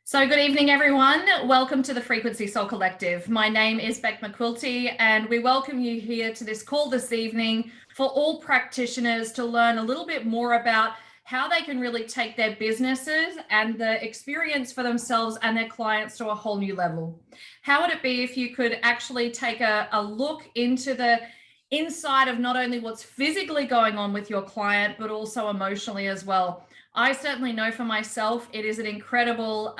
So good evening, everyone. Welcome to the Frequency Soul Collective. My name is Beck McQuilty, and we welcome you here to this call this evening for all practitioners to learn a little bit more about how they can really take their businesses and the experience for themselves and their clients to a whole new level. How would it be if you could actually take a look into the inside of not only what's physically going on with your client, but also emotionally as well? I certainly know for myself, it is an incredible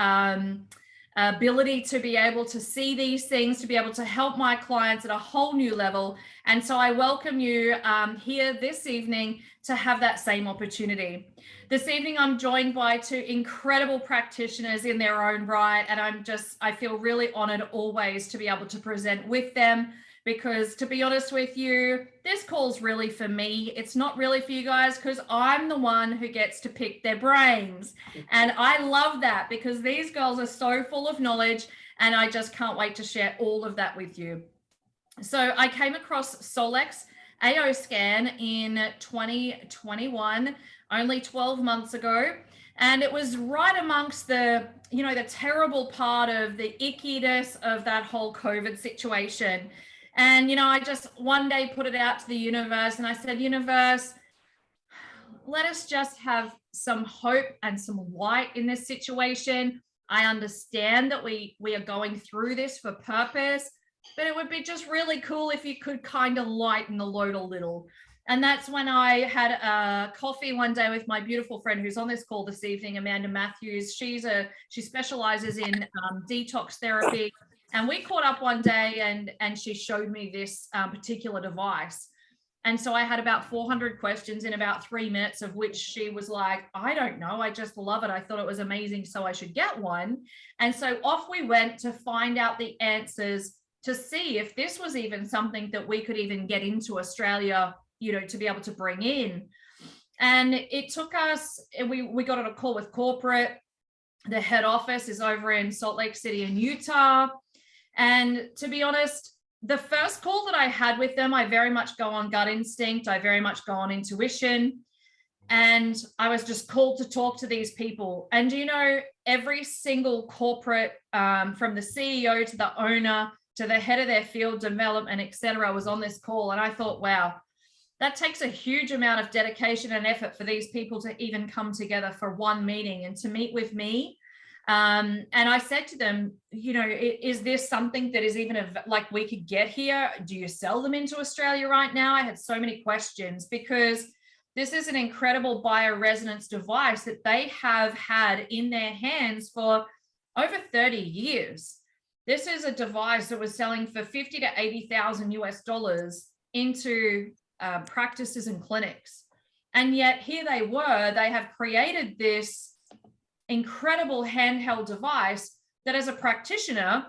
ability to be able to see these things, to be able to help my clients at a whole new level. And so I welcome you here this evening to have that same opportunity. This evening, I'm joined by two incredible practitioners in their own right. And I feel really honored always to be able to present with them. Because to be honest with you, this call's really for me. It's not really for you guys because I'm the one who gets to pick their brains. And I love that because these girls are so full of knowledge and I just can't wait to share all of that with you. So I came across Solex AO scan in 2021, only 12 months ago. And it was right amongst the terrible part of the ickiness of that whole COVID situation. And, I just one day put it out to the universe and I said, universe, let us just have some hope and some light in this situation. I understand that we are going through this for purpose, but it would be just really cool if you could kind of lighten the load a little. And that's when I had a coffee one day with my beautiful friend who's on this call this evening, Amanda Matthews. She specializes in detox therapy. And we caught up one day and she showed me this particular device. And so I had about 400 questions in about 3 minutes, of which she was like, I don't know, I just love it. I thought it was amazing, so I should get one. And so off we went to find out the answers to see if this was even something that we could even get into Australia, to be able to bring in. And it took us, we got on a call with corporate. The head office is over in Salt Lake City in Utah. And to be honest, the first call that I had with them, I very much go on gut instinct. I very much go on intuition. And I was just called to talk to these people. And, every single corporate, from the CEO to the owner to the head of their field development, et cetera, was on this call. And I thought, wow, that takes a huge amount of dedication and effort for these people to even come together for one meeting and to meet with me. And I said to them, is this something that is even like we could get here? Do you sell them into Australia right now? I had so many questions because this is an incredible bioresonance device that they have had in their hands for over 30 years. This is a device that was selling for 50 to 80,000 US dollars into practices and clinics. And yet here they have created this incredible handheld device that as a practitioner,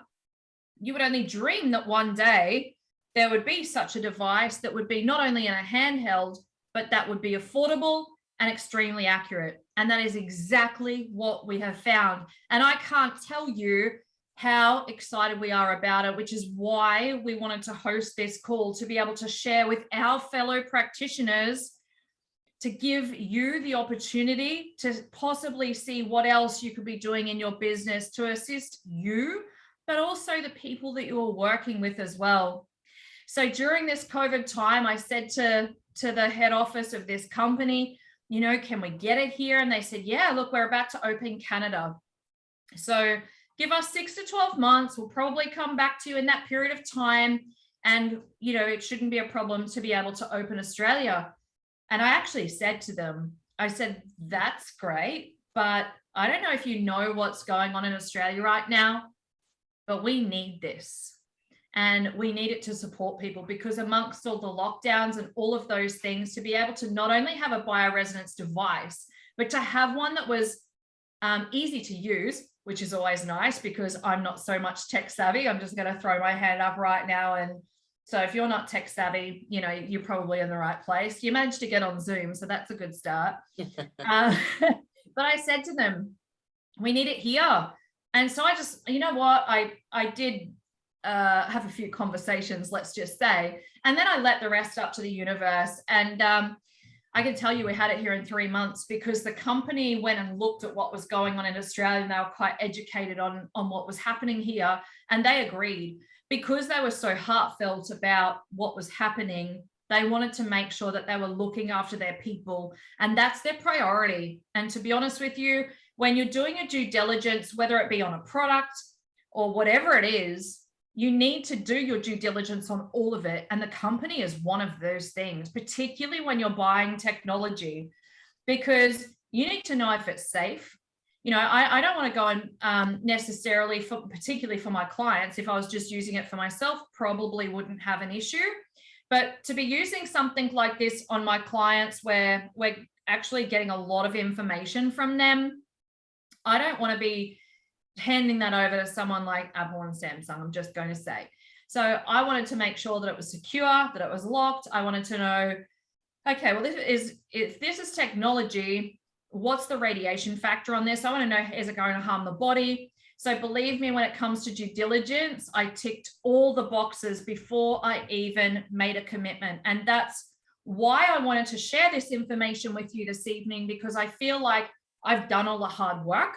you would only dream that one day there would be such a device that would be not only in a handheld, but that would be affordable and extremely accurate. And that is exactly what we have found. And I can't tell you how excited we are about it, which is why we wanted to host this call, to be able to share with our fellow practitioners, to give you the opportunity to possibly see what else you could be doing in your business to assist you, but also the people that you are working with as well. So during this COVID time, I said to the head office of this company, can we get it here? And they said, yeah, look, we're about to open Canada. So give us 6 to 12 months. We'll probably come back to you in that period of time. And, it shouldn't be a problem to be able to open Australia. And I actually said to them, I said, that's great, but I don't know if you know what's going on in Australia right now, but we need this. And we need it to support people because amongst all the lockdowns and all of those things, to be able to not only have a bioresonance device, but to have one that was easy to use, which is always nice because I'm not so much tech savvy. I'm just going to throw my hand up right now. And so if you're not tech savvy, you're probably in the right place. You managed to get on Zoom, so that's a good start. But I said to them, we need it here. And so I just, I did have a few conversations, let's just say, and then I let the rest up to the universe. And I can tell you we had it here in 3 months because the company went and looked at what was going on in Australia, and they were quite educated on what was happening here. And they agreed, because they were so heartfelt about what was happening. They wanted to make sure that they were looking after their people, and that's their priority. And to be honest with you, when you're doing a due diligence, whether it be on a product or whatever it is, you need to do your due diligence on all of it. And the company is one of those things, particularly when you're buying technology, because you need to know if it's safe. You know, I don't want to go and necessarily, particularly for my clients, if I was just using it for myself, probably wouldn't have an issue. But to be using something like this on my clients where we're actually getting a lot of information from them, I don't want to be handing that over to someone like Apple and Samsung, I'm just going to say. So I wanted to make sure that it was secure, that it was locked. I wanted to know, okay, well, if this is technology, what's the radiation factor on this? I want to know, is it going to harm the body? So believe me, when it comes to due diligence, I ticked all the boxes before I even made a commitment. And that's why I wanted to share this information with you this evening, because I feel like I've done all the hard work,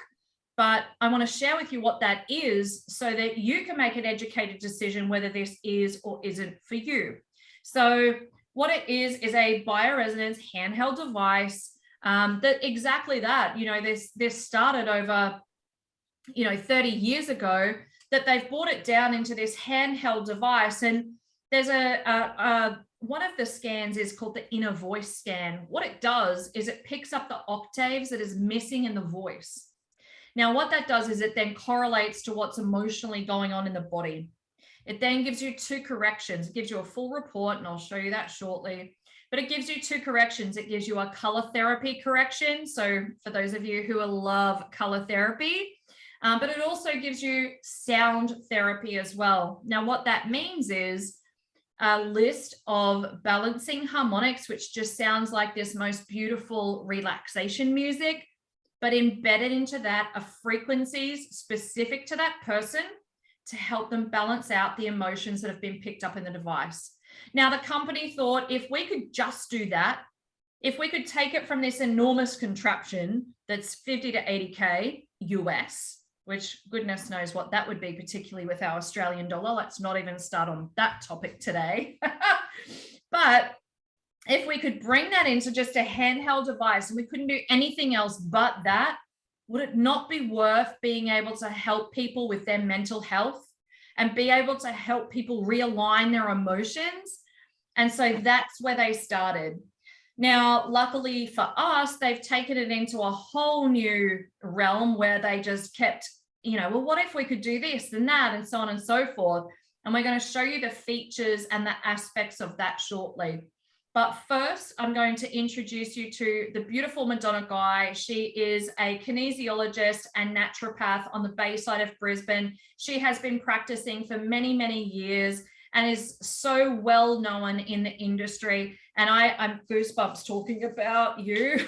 but I want to share with you what that is so that you can make an educated decision whether this is or isn't for you. So what it is a bioresonance handheld device that exactly that, you know, this started over 30 years ago, that they've brought it down into this handheld device. And there's one of the scans is called the inner voice scan. What it does is it picks up the octaves that is missing in the voice. Now, what that does is it then correlates to what's emotionally going on in the body. It then gives you 2 corrections. It gives you a full report, and I'll show you that shortly. But it gives you 2 corrections. It gives you a color therapy correction. So for those of you who love color therapy, but it also gives you sound therapy as well. Now, what that means is a list of balancing harmonics, which just sounds like this most beautiful relaxation music, but embedded into that are frequencies specific to that person to help them balance out the emotions that have been picked up in the device. Now, the company thought if we could just do that, if we could take it from this enormous contraption that's 50 to 80K US, which goodness knows what that would be, particularly with our Australian dollar. Let's not even start on that topic today. But if we could bring that into just a handheld device and we couldn't do anything else but that, would it not be worth being able to help people with their mental health and be able to help people realign their emotions? And so that's where they started. Now, luckily for us, they've taken it into a whole new realm where they just kept, well, what if we could do this and that and so on and so forth? And we're going to show you the features and the aspects of that shortly. But first, I'm going to introduce you to the beautiful Madonna Guy. She is a kinesiologist and naturopath on the Bayside of Brisbane. She has been practicing for many, many years and is so well known in the industry. And I'm goosebumps talking about you.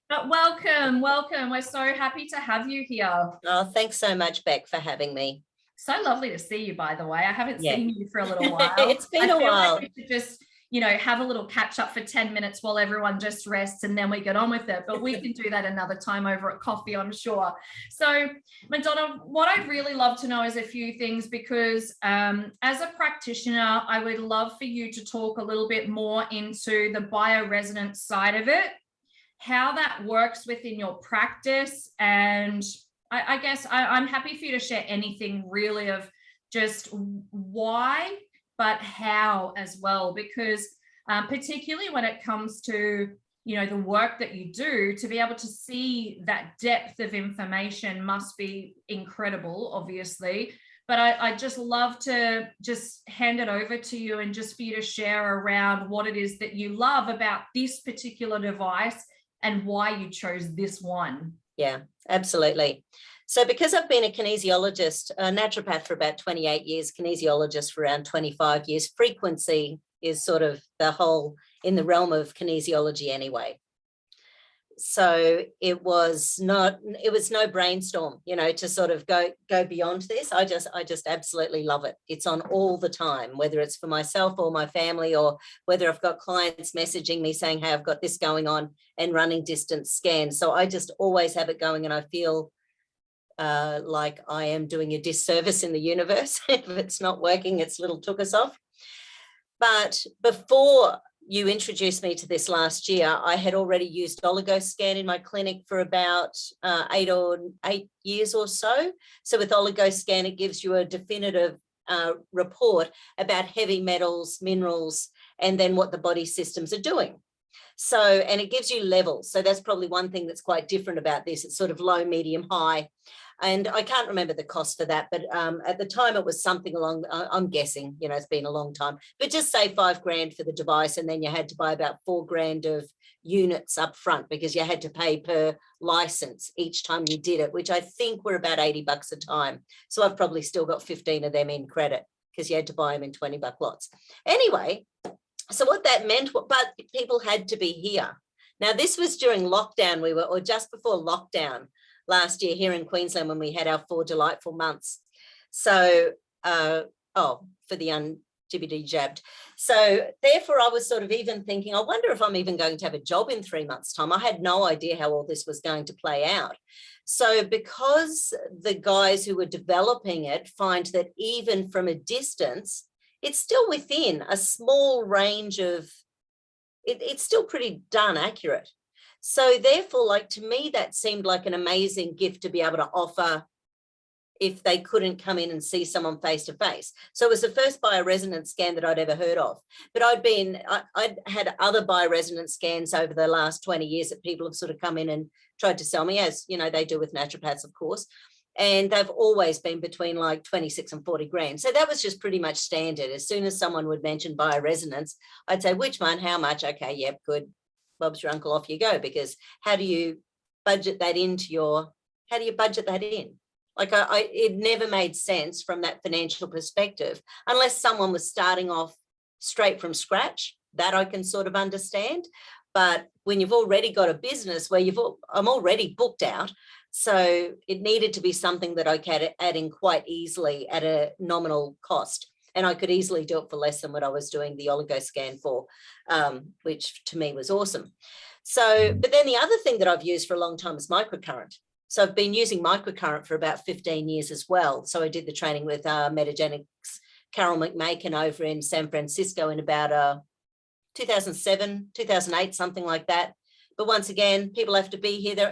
But welcome. We're so happy to have you here. Oh, thanks so much, Beck, for having me. So lovely to see you, by the way. I haven't seen you for a little while. It's been a while. Like we should just, have a little catch up for 10 minutes while everyone just rests and then we get on with it. But we can do that another time over at coffee, I'm sure. So Madonna, what I'd really love to know is a few things, because as a practitioner, I would love for you to talk a little bit more into the bioresonance side of it, how that works within your practice. And I guess I'm happy for you to share anything really of just why, but how as well, because particularly when it comes to, the work that you do, to be able to see that depth of information must be incredible, obviously. But I just love to just hand it over to you and just for you to share around what it is that you love about this particular device and why you chose this one. Yeah, absolutely. So because I've been a kinesiologist, a naturopath for about 28 years, kinesiologist for around 25 years, frequency is sort of the whole in the realm of kinesiology anyway. So it was no brainstorm, to sort of go beyond this. I just absolutely love it. It's on all the time, whether it's for myself or my family, or whether I've got clients messaging me saying, hey, I've got this going on, and running distance scans. So I just always have it going, and I feel like I am doing a disservice in the universe if it's not working. It's a little took us off. But before you introduced me to this last year, I had already used OligoScan in my clinic for about 8 years or so. So with OligoScan, it gives you a definitive report about heavy metals, minerals, and then what the body systems are doing. So, and it gives you levels. So that's probably one thing that's quite different about this. It's sort of low, medium, high. And I can't remember the cost for that, but at the time it was something along, I'm guessing, it's been a long time, but just say $5,000 for the device. And then you had to buy about $4,000 of units up front, because you had to pay per license each time you did it, which I think were about $80 a time. So I've probably still got 15 of them in credit, because you had to buy them in $20 lots. Anyway, so what that meant, but people had to be here. Now, this was during lockdown, or just before lockdown last year here in Queensland, when we had our 4 delightful months. So, for the un-GBD jabbed. So therefore I was sort of even thinking, I wonder if I'm even going to have a job in 3 months' time. I had no idea how all this was going to play out. So because the guys who were developing it find that even from a distance, it's still within a small range of, it's still pretty darn accurate. So therefore, like, to me, that seemed like an amazing gift to be able to offer if they couldn't come in and see someone face to face. So it was the first bioresonance scan that I'd ever heard of. But I'd had other bioresonance scans over the last 20 years that people have sort of come in and tried to sell me, as they do with naturopaths, of course. And they've always been between like 26 and 40 grand. So that was just pretty much standard. As soon as someone would mention bioresonance, I'd say, which one, how much? Okay, yep, good. Bob's your uncle, off you go. Because how do you budget that into how do you budget that in? Like it never made sense from that financial perspective, unless someone was starting off straight from scratch. That I can sort of understand. But when you've already got a business where I'm already booked out, so it needed to be something that I could add in quite easily at a nominal cost. And I could easily do it for less than what I was doing the OligoScan for, which to me was awesome. So, but then the other thing that I've used for a long time is microcurrent. So I've been using microcurrent for about 15 years as well. So I did the training with Metagenics, Carol McMakin over in San Francisco in about 2007, 2008, something like that. But once again, people have to be here.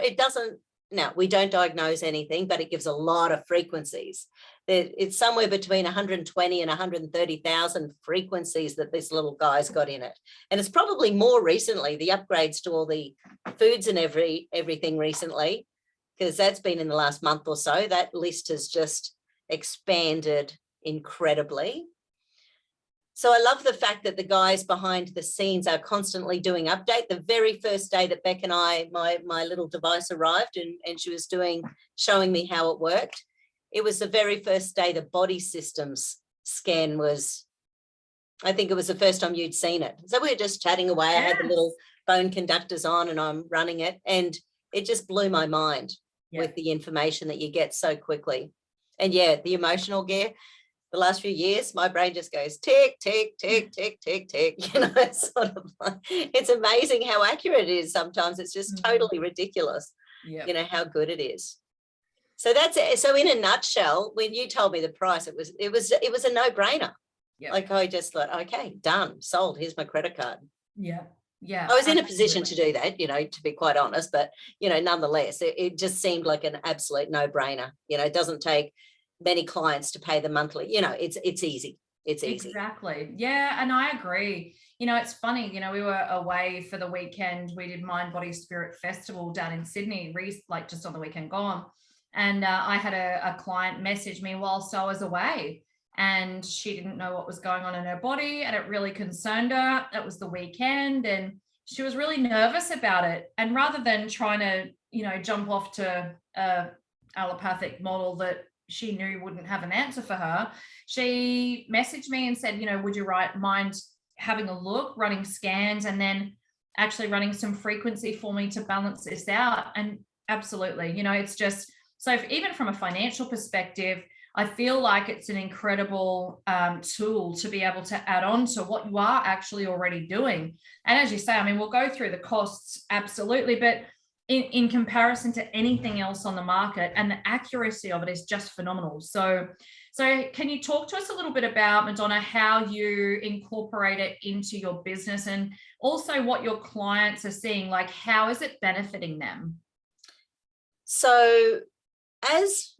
We don't diagnose anything, but it gives a lot of frequencies. It's somewhere between 120 and 130,000 frequencies that this little guy's got in it. And it's probably more recently, the upgrades to all the foods and everything recently, because that's been in the last month or so. That list has just expanded incredibly. So I love the fact that the guys behind the scenes are constantly doing update. The very first day that Beck and my little device arrived and she was showing me how it worked, it was the very first day the body systems scan was, I think it was the first time you'd seen it. So we were just chatting away. Yes. I had the little bone conductors on and I'm running it, and it just blew my mind with the information that you get so quickly. And the emotional gear, the last few years, my brain just goes tick, tick, tick, tick, tick, tick. It's sort of like, it's amazing how accurate it is. Sometimes it's just totally ridiculous, how good it is. So that's it. So in a nutshell, when you told me the price, it was a no-brainer. Yep. Like I just thought, okay, done, sold. Here's my credit card. Yeah. I was in a position to do that, to be quite honest, but, nonetheless, it just seemed like an absolute no-brainer. It doesn't take many clients to pay the monthly, it's easy. It's easy. Exactly. Yeah. And I agree. It's funny, we were away for the weekend. We did Mind, Body, Spirit Festival down in Sydney, like just on the weekend gone. And I had a client message me whilst I was away, and she didn't know what was going on in her body, and it really concerned her. It was the weekend and she was really nervous about it. And rather than trying to, jump off to a allopathic model that she knew wouldn't have an answer for her, she messaged me and said, would you mind having a look, running scans, and then actually running some frequency for me to balance this out. And absolutely, it's just, so even from a financial perspective, I feel like it's an incredible tool to be able to add on to what you are actually already doing. And as you say, I mean, we'll go through the costs, absolutely, but in comparison to anything else on the market, and the accuracy of it is just phenomenal. So can you talk to us a little bit about, Madonna, how you incorporate it into your business, and also what your clients are seeing, like how is it benefiting them? So as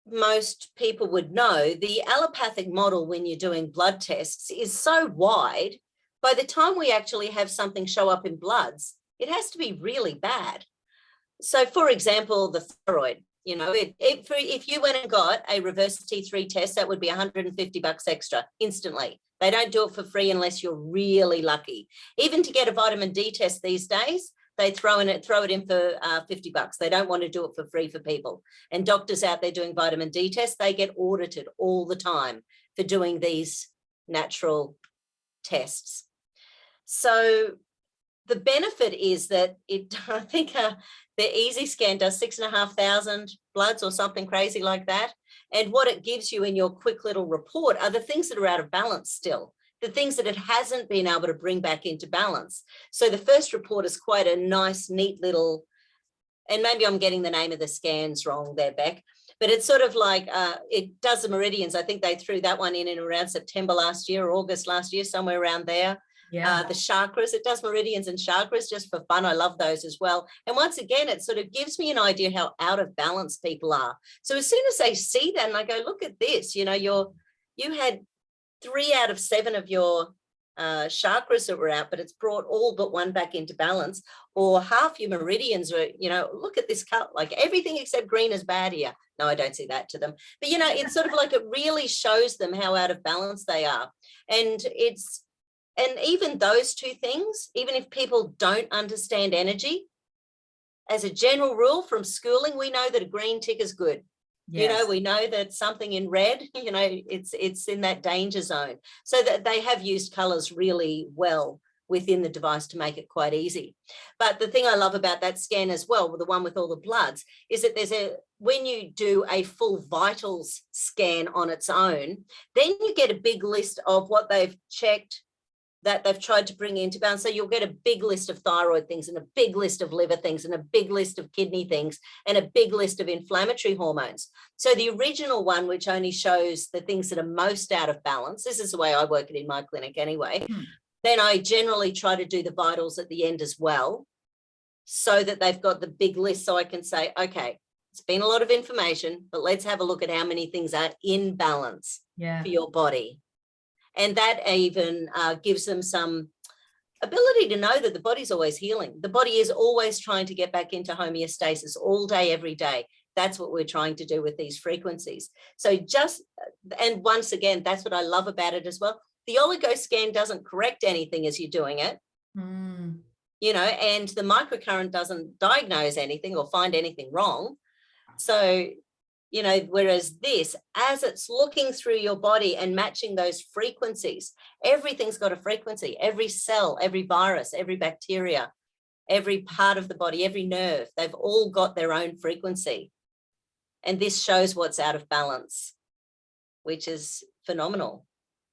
most people would know, the allopathic model when you're doing blood tests is so wide, by the time we actually have something show up in bloods, it has to be really bad. So for example, the thyroid, if you went and got a reverse T3 test, that would be $150 extra instantly. They don't do it for free unless you're really lucky. Even to get a vitamin D test these days, they throw it in for $50. They don't want to do it for free for people. And doctors out there doing vitamin D tests, they get audited all the time for doing these natural tests. So the benefit is that I think the Easy Scan does 6,500 bloods or something crazy like that. And what it gives you in your quick little report are the things that are out of balance still, the things that it hasn't been able to bring back into balance. So the first report is quite a nice, neat little, and maybe I'm getting the name of the scans wrong there, Beck, but it's sort of like, it does the meridians. I think they threw that one in around September last year or August last year, somewhere around there. Yeah. The chakras, it does meridians and chakras just for fun. I love those as well. And once again, it sort of gives me an idea how out of balance people are. So as soon as they see that and I go, look at this, you had 3 out of 7 of your chakras that were out, but it's brought all but one back into balance, or half your meridians were, look at this color, like everything except green is bad here. No, I don't see that to them. But, it's sort of like it really shows them how out of balance they are. And even those two things, even if people don't understand energy, as a general rule from schooling, we know that a green tick is good. Yes. We know that something in red, it's in that danger zone. So that they have used colors really well within the device to make it quite easy. But the thing I love about that scan as well, the one with all the bloods, is that when you do a full vitals scan on its own, then you get a big list of what they've checked, that they've tried to bring into balance. So you'll get a big list of thyroid things and a big list of liver things and a big list of kidney things and a big list of inflammatory hormones. So the original one, which only shows the things that are most out of balance, this is the way I work it in my clinic anyway, then I generally try to do the vitals at the end as well, so that they've got the big list, so I can say, okay, it's been a lot of information, but let's have a look at how many things are in balance for your body. And that even gives them some ability to know that the body's always healing. The body is always trying to get back into homeostasis all day, every day. That's what we're trying to do with these frequencies. So and once again, that's what I love about it as well. The oligo scan doesn't correct anything as you're doing it, and the microcurrent doesn't diagnose anything or find anything wrong. So whereas this, as it's looking through your body and matching those frequencies, everything's got a frequency, every cell, every virus, every bacteria, every part of the body, every nerve, they've all got their own frequency. And this shows what's out of balance, which is phenomenal.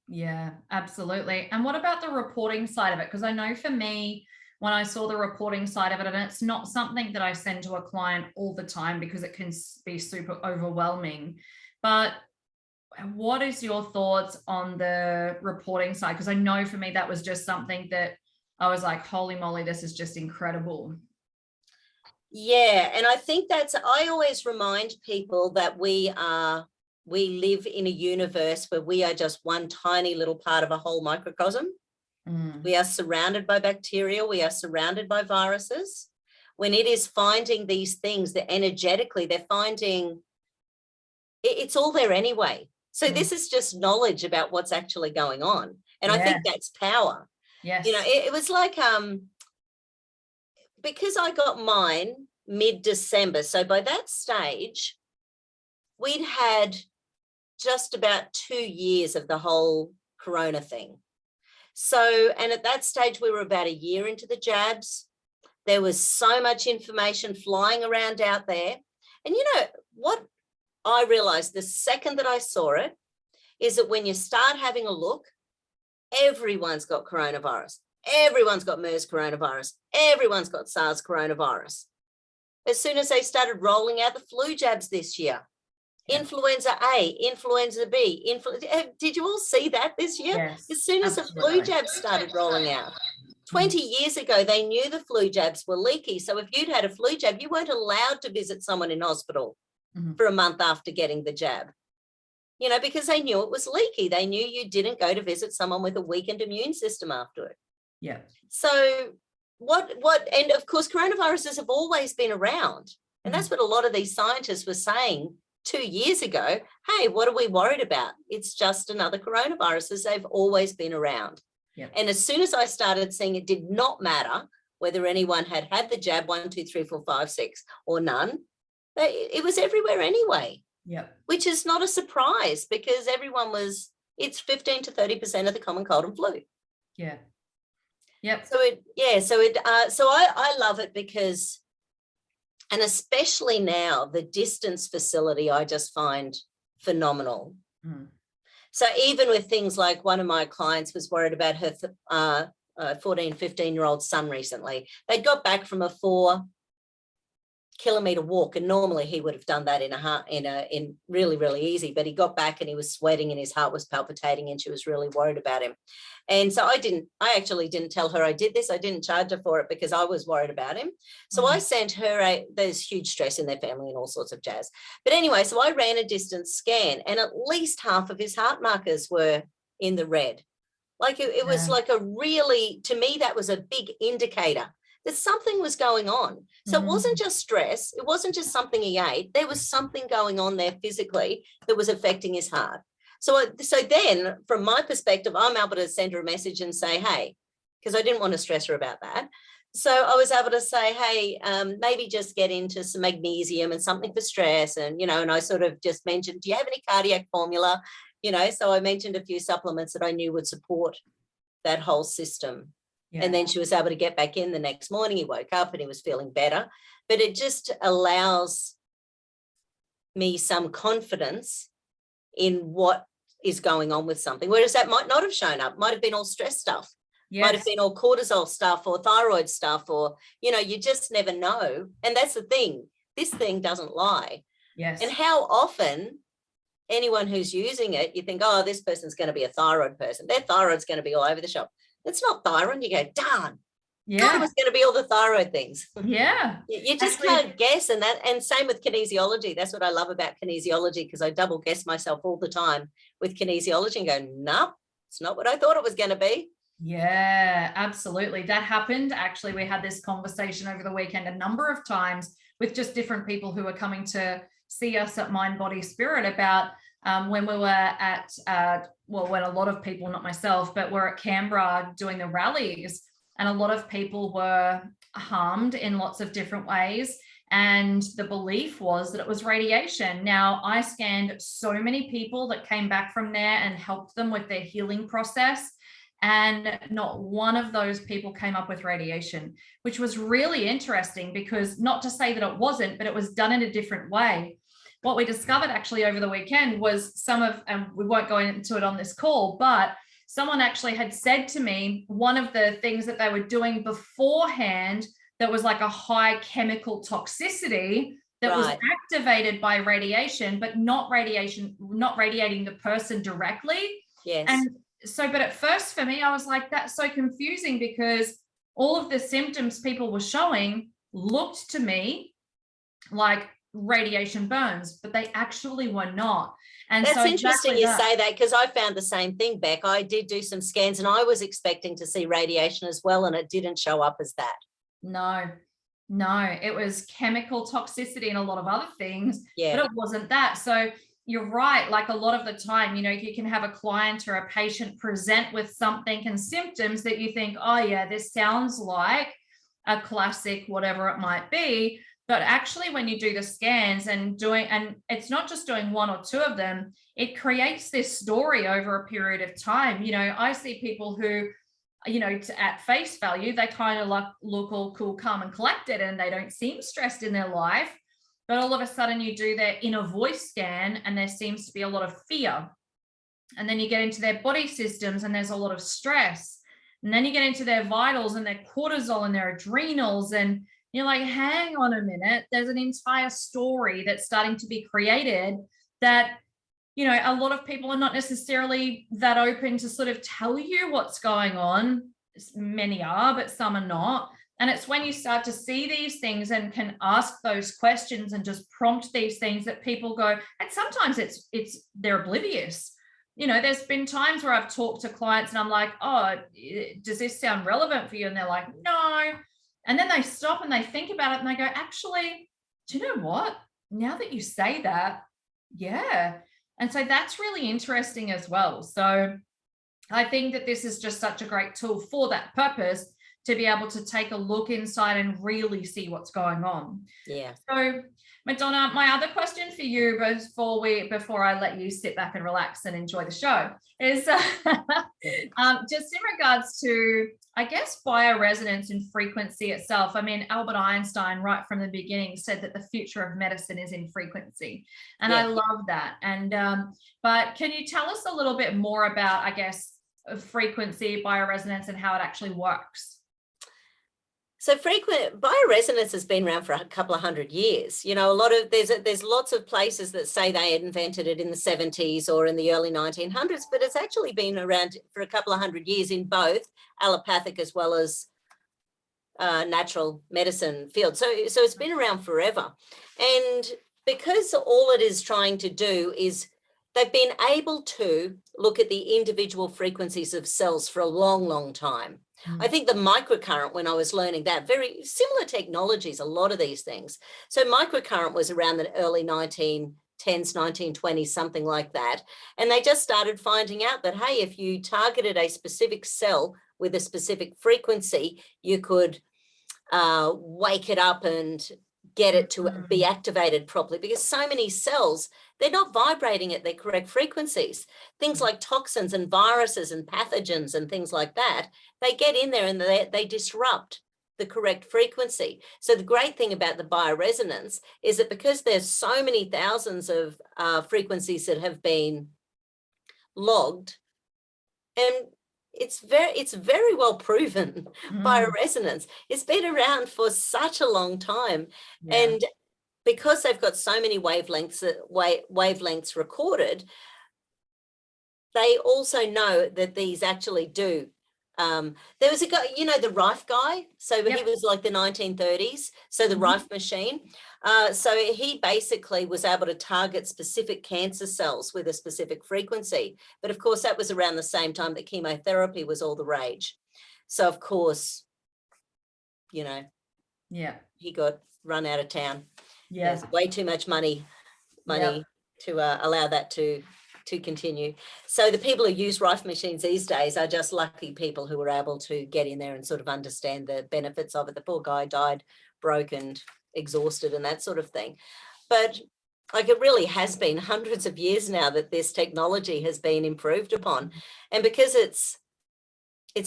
Yeah, absolutely. And what about the reporting side of it? Because I know for me, when I saw the reporting side of it, and it's not something that I send to a client all the time because it can be super overwhelming, but what is your thoughts on the reporting side? Because I know for me, that was just something that I was like, holy moly, this is just incredible. Yeah. And I think I always remind people that we live in a universe where we are just one tiny little part of a whole microcosm. We are surrounded by bacteria. We are surrounded by viruses. When it is finding these things, that energetically they're finding, it's all there anyway. So this is just knowledge about what's actually going on. And I think that's power. Yes. It was like, because I got mine mid-December. So by that stage, we'd had just about 2 years of the whole corona thing. So, and at that stage, we were about a year into the jabs. There was so much information flying around out there. And you know, what I realized the second that I saw it is that when you start having a look, everyone's got coronavirus. Everyone's got MERS coronavirus. Everyone's got SARS coronavirus. As soon as they started rolling out the flu jabs this year, influenza A, influenza B, did you all see that this year? Yes, As soon as absolutely. the flu jabs started rolling out, 20 years ago, they knew the flu jabs were leaky. So if you'd had a flu jab, you weren't allowed to visit someone in hospital for a month after getting the jab, you know, because they knew it was leaky. They knew you didn't go to visit someone with a weakened immune system after it. Yeah. So and of course, coronaviruses have always been around. And that's what a lot of these scientists were saying 2 years ago. Hey, what are we worried about? It's just another coronavirus. They've always been around. Yeah. And as soon as I started seeing it did not matter whether anyone had had the jab 1, 2, 3, 4, 5, 6 or none, it was everywhere anyway. Yeah. Which is not a surprise because it's 15 to 30% of the common cold and flu. Yeah. Yep. So I love it because, and especially now, the distance facility I just find phenomenal. So even with things like one of my clients was worried about her 14, 15-year-old son recently. They'd got back from a 4-kilometer walk, and normally he would have done that in really, really easy, but he got back and he was sweating and his heart was palpitating and she was really worried about him. And so I actually didn't tell her I did this. I didn't charge her for it because I was worried about him. So I sent her there's huge stress in their family and all sorts of jazz. But anyway, so I ran a distance scan and at least half of his heart markers were in the red. Like it was like to me, that was a big indicator that something was going on. So it wasn't just stress. It wasn't just something he ate. There was something going on there physically that was affecting his heart. So then from my perspective, I'm able to send her a message and say, hey, because I didn't want to stress her about that. So I was able to say, hey, maybe just get into some magnesium and something for stress. And, you know, and I sort of just mentioned, do you have any cardiac formula? You know, so I mentioned a few supplements that I knew would support that whole system. Yeah. And then she was able to get back in the next morning. He woke up and he was feeling better. But it just allows me some confidence in what is going on with something, whereas that might not have shown up, might have been all stress stuff, might have been all cortisol stuff or thyroid stuff, or, you know, you just never know. And that's the thing, this thing doesn't lie. Yes. And how often anyone who's using it, you think, oh, this person's going to be a thyroid person. Their thyroid's going to be all over the shop. It's not thyroid. You go, darn. Yeah. Thought it was going to be all the thyroid things. Yeah. You just can't guess. And same with kinesiology. That's what I love about kinesiology, because I double guess myself all the time with kinesiology and go, no, it's not what I thought it was going to be. Yeah, absolutely. That happened. Actually, we had this conversation over the weekend a number of times with just different people who were coming to see us at Mind, Body, Spirit about when we were at, when a lot of people, not myself, but were at Canberra doing the rallies, and a lot of people were harmed in lots of different ways. And the belief was that it was radiation. Now, I scanned so many people that came back from there and helped them with their healing process. And not one of those people came up with radiation, which was really interesting, because not to say that it wasn't, but it was done in a different way. What we discovered actually over the weekend was and we won't go into it on this call, but someone actually had said to me, one of the things that they were doing beforehand that was like a high chemical toxicity that was activated by radiation, but not radiating the person directly. Yes. And so, but at first for me, I was like, that's so confusing, because all of the symptoms people were showing looked to me like radiation burns, but they actually were not. And that's so interesting you say that, because I found the same thing, Beck. I did do some scans and I was expecting to see radiation as well, and it didn't show up as that. No, it was chemical toxicity and a lot of other things, but it wasn't that. So you're right. Like a lot of the time, you know, you can have a client or a patient present with something and symptoms that you think, oh yeah, this sounds like a classic, whatever it might be. But actually, when you do the scans and it's not just doing one or two of them, it creates this story over a period of time. You know, I see people who at face value, they kind of look all cool, calm and collected, and they don't seem stressed in their life. But all of a sudden you do their inner voice scan and there seems to be a lot of fear. And then you get into their body systems and there's a lot of stress. And then you get into their vitals and their cortisol and their adrenals. And you're like, hang on a minute, there's an entire story that's starting to be created that, a lot of people are not necessarily that open to sort of tell you what's going on. Many are, but some are not. And it's when you start to see these things and can ask those questions and just prompt these things that people go, and sometimes they're oblivious. There's been times where I've talked to clients and I'm like, oh, does this sound relevant for you? And they're like, no. And then they stop and they think about it and they go, actually, do you know what? Now that you say that, yeah. And so that's really interesting as well. So I think that this is just such a great tool for that purpose, to be able to take a look inside and really see what's going on. Yeah. So Madonna, my other question for you before I let you sit back and relax and enjoy the show is just in regards to, I guess, bioresonance and frequency itself. I mean, Albert Einstein, right from the beginning, said that the future of medicine is in frequency. And I love that. And but can you tell us a little bit more about, I guess, frequency, bioresonance, and how it actually works? So bioresonance has been around for a couple of 100 years. There's lots of places that say they invented it in the 70s or in the early 1900s, but it's actually been around for a couple of 100 years in both allopathic as well as natural medicine field. So it's been around forever. And because all it is trying to do is, they've been able to look at the individual frequencies of cells for a long, long time. I think the microcurrent, when I was learning that, very similar technologies, a lot of these things. So microcurrent was around the early 1910s, 1920s, something like that. And they just started finding out that, hey, if you targeted a specific cell with a specific frequency, you could wake it up and get it to be activated properly, because so many cells, they're not vibrating at their correct frequencies. Things like toxins and viruses and pathogens and things like that, they get in there and they disrupt the correct frequency. So the great thing about the bioresonance is that because there's so many thousands of frequencies that have been logged, and it's very well proven. Bioresonance, it's been around for such a long time. And because they've got so many wavelengths recorded, they also know that these actually do. There was a guy, the Rife guy. So he was like the 1930s. So the Rife machine. So he basically was able to target specific cancer cells with a specific frequency. But of course, that was around the same time that chemotherapy was all the rage. So of course, he got run out of town. There's way too much money to allow that to continue. So the people who use Rife machines these days are just lucky people who were able to get in there and sort of understand the benefits of it. The poor guy died broke and exhausted and that sort of thing. But like, it really has been hundreds of years now that this technology has been improved upon. And because it's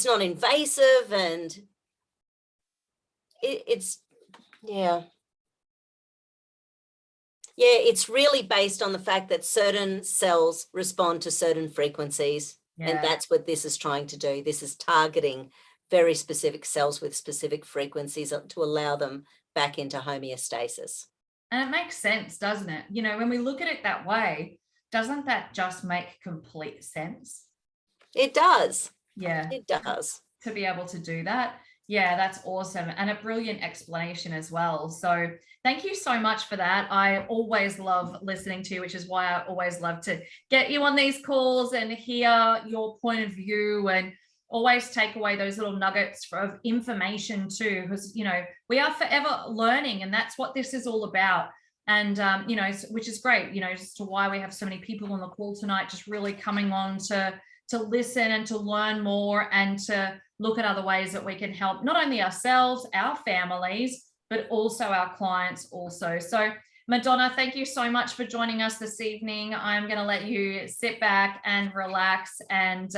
not invasive and it's it's really based on the fact that certain cells respond to certain frequencies. And that's what this is trying to do. This is targeting very specific cells with specific frequencies to allow them back into homeostasis. And it makes sense, doesn't it? When we look at it that way, doesn't that just make complete sense? It does. Yeah. It does. To be able to do that. Yeah, that's awesome. And a brilliant explanation as well. So thank you so much for that. I always love listening to you, which is why I always love to get you on these calls and hear your point of view, and always take away those little nuggets of information too, because, we are forever learning, and that's what this is all about. And, which is great, as to why we have so many people on the call tonight, just really coming on to listen and to learn more and to look at other ways that we can help not only ourselves, our families, but also our clients also. So Madonna, thank you so much for joining us this evening. I'm going to let you sit back and relax. And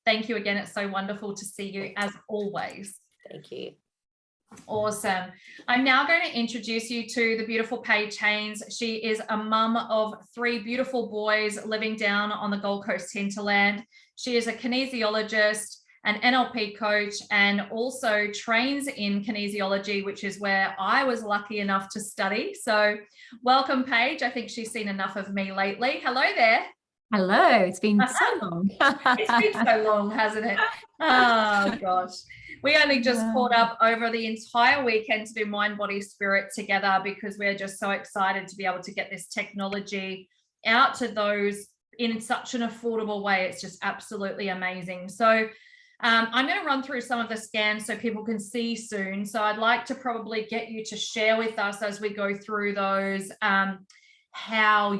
thank you again. It's so wonderful to see you as always. Thank you. Awesome. I'm now going to introduce you to the beautiful Paige Haynes. She is a mum of 3 beautiful boys living down on the Gold Coast hinterland. She is a kinesiologist, an NLP coach, and also trains in kinesiology, which is where I was lucky enough to study. So welcome, Paige. I think she's seen enough of me lately. Hello there. Hello, it's been so long. It's been so long, hasn't it? Oh gosh. We only just caught up over the entire weekend to do Mind, Body, Spirit together because we're just so excited to be able to get this technology out to those in such an affordable way. It's just absolutely amazing. So I'm going to run through some of the scans so people can see soon. So I'd like to probably get you to share with us as we go through those how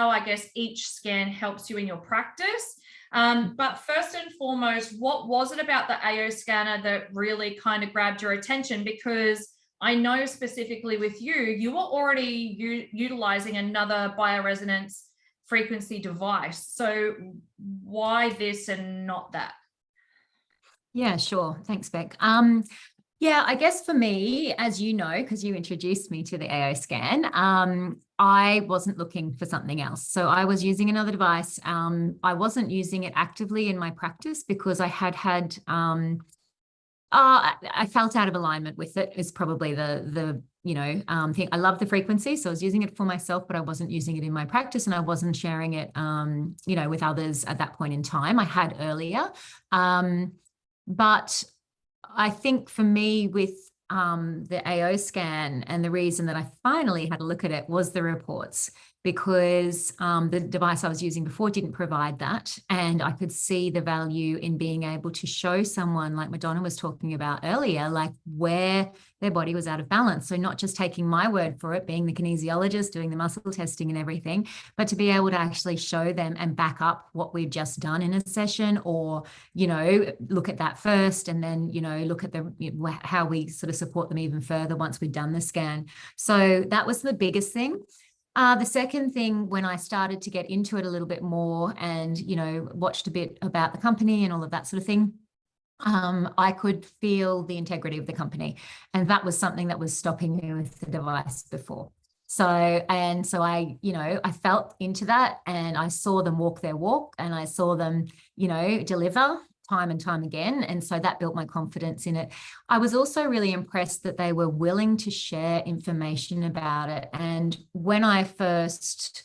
I guess each scan helps you in your practice. But first and foremost, what was it about the AO scanner that really kind of grabbed your attention? Because I know specifically with you, you were already utilizing another bioresonance frequency device. So why this and not that? Yeah, sure. Thanks, Beck. Yeah, I guess for me, as you know, because you introduced me to the AO scan, I wasn't looking for something else. So I was using another device. I wasn't using it actively in my practice because I had I felt out of alignment with it is probably the thing. I love the frequency. So I was using it for myself, but I wasn't using it in my practice and I wasn't sharing it, with others at that point in time. I had earlier. But I think for me with the AO scan, and the reason that I finally had a look at it was the reports, because the device I was using before didn't provide that. And I could see the value in being able to show someone, like Madonna was talking about earlier, like where their body was out of balance. So not just taking my word for it, being the kinesiologist, doing the muscle testing and everything, but to be able to actually show them and back up what we've just done in a session, or, look at that first and then, look at how we sort of support them even further once we've done the scan. So that was the biggest thing. The second thing, when I started to get into it a little bit more and, watched a bit about the company and all of that sort of thing, I could feel the integrity of the company. And that was something that was stopping me with the device before. So I felt into that and I saw them walk their walk and I saw them, deliver time and time again. And so that built my confidence in it. I was also really impressed that they were willing to share information about it. And when I first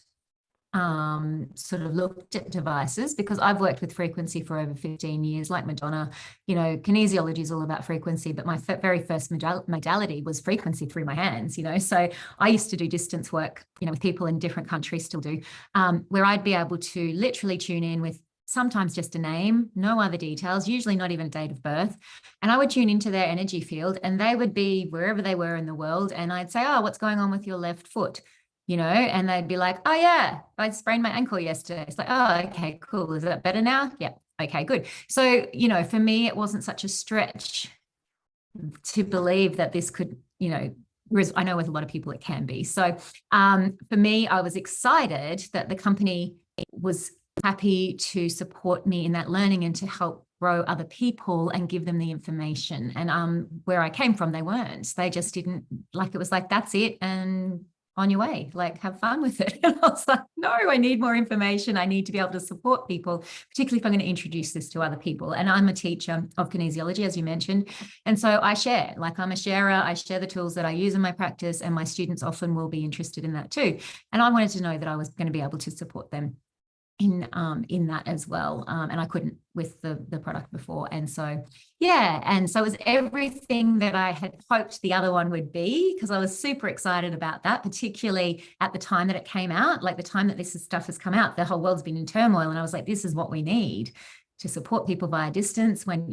sort of looked at devices, because I've worked with frequency for over 15 years, like Madonna, kinesiology is all about frequency, but my very first modality was frequency through my hands, so I used to do distance work, with people in different countries, still do, where I'd be able to literally tune in with sometimes just a name, no other details, usually not even a date of birth. And I would tune into their energy field and they would be wherever they were in the world. And I'd say, oh, what's going on with your left foot? And they'd be like, oh yeah, I sprained my ankle yesterday. It's like, oh, okay, cool. Is that better now? Yeah. Okay, good. So, for me, it wasn't such a stretch to believe that this could, whereas I know with a lot of people it can be. So for me, I was excited that the company was happy to support me in that learning and to help grow other people and give them the information. And where I came from, they weren't. They just didn't, it was like, that's it. And on your way, have fun with it. And I was like, no, I need more information. I need to be able to support people, particularly if I'm going to introduce this to other people. And I'm a teacher of kinesiology, as you mentioned. And so I share, I'm a sharer. I share the tools that I use in my practice, and my students often will be interested in that too. And I wanted to know that I was going to be able to support them in that as well. And I couldn't with the product before. And so, yeah. And so it was everything that I had hoped the other one would be, because I was super excited about that, particularly at the time that it came out, the time that this stuff has come out, the whole world's been in turmoil. And I was like, this is what we need to support people via distance when,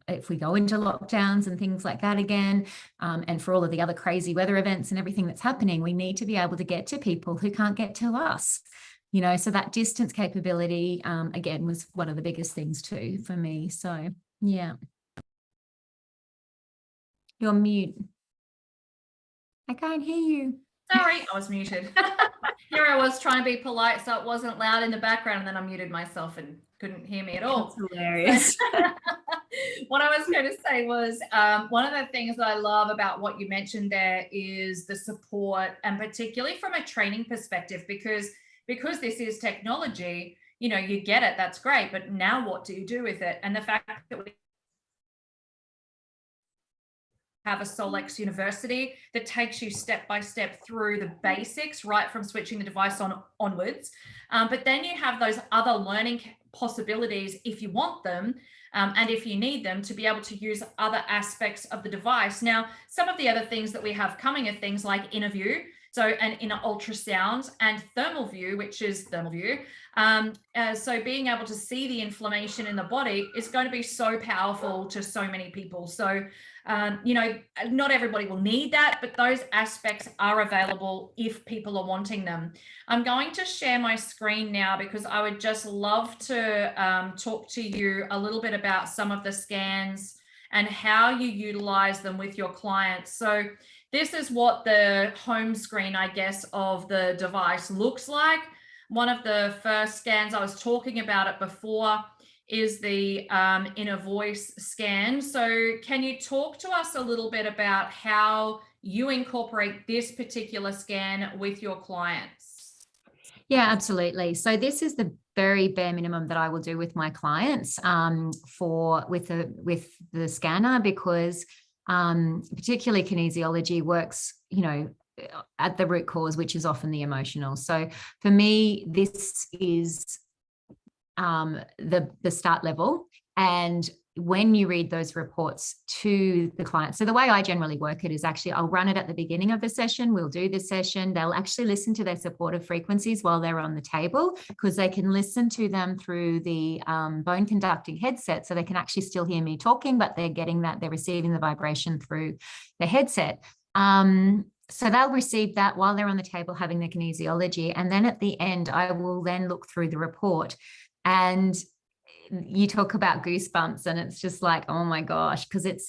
if we go into lockdowns and things like that again, and for all of the other crazy weather events and everything that's happening, we need to be able to get to people who can't get to us. So that distance capability, again, was one of the biggest things too for me. So, yeah. You're mute. I can't hear you. Sorry, I was muted. Here I was trying to be polite so it wasn't loud in the background, and then I muted myself and couldn't hear me at all. That's hilarious. What I was going to say was one of the things that I love about what you mentioned there is the support, and particularly from a training perspective, because this is technology, you know, you get it, that's great, but now what do you do with it? And the fact that we have a Solex University that takes you step by step through the basics, right from switching the device on onwards. But then you have those other learning possibilities if you want them, and if you need them, to be able to use other aspects of the device. Now, some of the other things that we have coming are things like InnerView, so an inner ultrasound, and thermal view, which is thermal view. So being able to see the inflammation in the body is going to be so powerful to so many people. So, you know, not everybody will need that, but those aspects are available if people are wanting them. I'm going to share my screen now because I would just love to talk to you a little bit about some of the scans and how you utilize them with your clients. So this is what the home screen, I guess, of the device looks like. One of the first scans, I was talking about it before, is the inner voice scan. So can you talk to us a little bit about how you incorporate this particular scan with your clients? Yeah, absolutely. So this is the very bare minimum that I will do with my clients with the scanner, because particularly kinesiology works, you know, at the root cause, which is often the emotional. So for me, this is the start level. And when you read those reports to the client, so the way I generally work it is actually I'll run it at the beginning of the session. We'll do the session. They'll actually listen to their supportive frequencies while they're on the table, because they can listen to them through the bone conducting headset. So they can actually still hear me talking, but they're getting that, they're receiving the vibration through the headset. So they'll receive that while they're on the table having the kinesiology. And then at the end, I will then look through the report. And you talk about goosebumps, and it's just like, oh my gosh, because it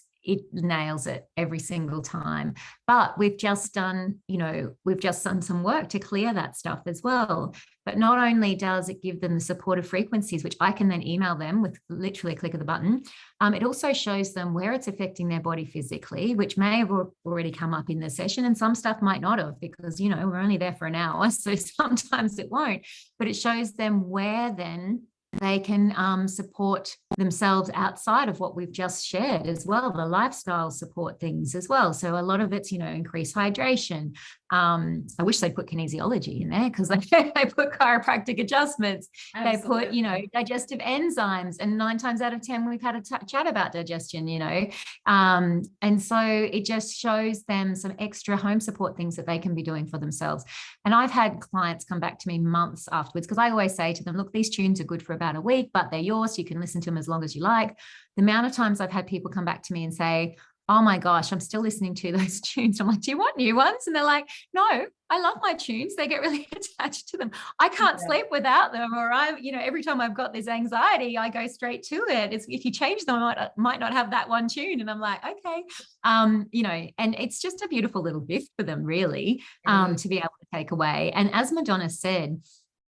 nails it every single time. But we've just done some work to clear that stuff as well. But not only does it give them the supportive frequencies, which I can then email them with literally a click of the button, it also shows them where it's affecting their body physically, which may have already come up in the session, and some stuff might not have, because, you know, we're only there for an hour, so sometimes it won't. But it shows them where then they can support themselves outside of what we've just shared as well, the lifestyle support things as well. So a lot of it's, you know, increased hydration. I wish they'd put kinesiology in there, because they put chiropractic adjustments. Absolutely. They put, you know, digestive enzymes, and 9 times out of 10 we've had a chat about digestion, you know. And so it just shows them some extra home support things that they can be doing for themselves. And I've had clients come back to me months afterwards, because I always say to them, look, these tunes are good for about a week, but they're yours. You can listen to them as long as you like. The amount of times I've had people come back to me and say, oh my gosh, I'm still listening to those tunes. I'm like, do you want new ones? And they're like, no, I love my tunes. They get really attached to them. I can't sleep without them. Or every time I've got this anxiety, I go straight to it. If you change them, I might not have that one tune. And I'm like, okay. And it's just a beautiful little gift for them, really, to be able to take away. And as Madonna said,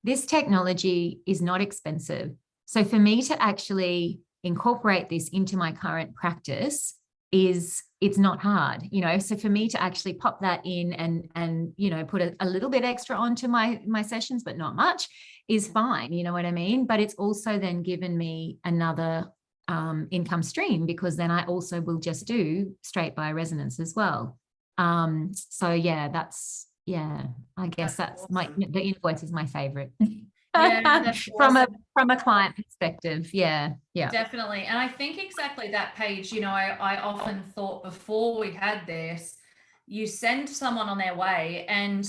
this technology is not expensive. So for me to actually incorporate this into my current practice it's not hard, you know. So for me to actually pop that in and you know, put a little bit extra onto my sessions, but not much, is fine, you know what I mean? But it's also then given me another income stream, because then I also will just do straight bioresonance as well. So yeah, I guess that's awesome. The invoice is my favorite. Yeah, that's awesome. from a client perspective. Yeah, definitely. And I think exactly that page, you know, I often thought before we had this, you send someone on their way and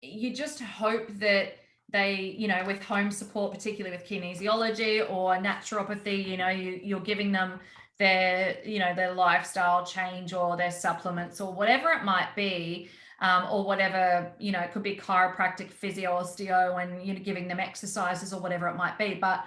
you just hope that they, you know, with home support, particularly with kinesiology or naturopathy, you know, you're giving them their lifestyle change or their supplements or whatever it might be. Or whatever, you know, it could be chiropractic, physio, osteo, and, you know, giving them exercises or whatever it might be. But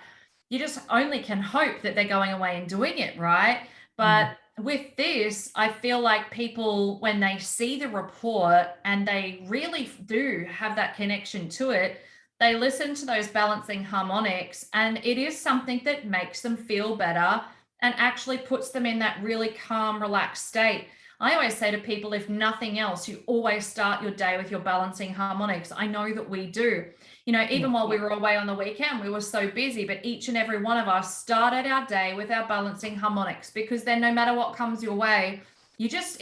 you just only can hope that they're going away and doing it, right? But with this, I feel like people, when they see the report and they really do have that connection to it, they listen to those balancing harmonics, and it is something that makes them feel better and actually puts them in that really calm, relaxed state. I always say to people, if nothing else, you always start your day with your balancing harmonics. I know that we do. You know, even while we were away on the weekend, we were so busy, but each and every one of us started our day with our balancing harmonics, because then no matter what comes your way, you just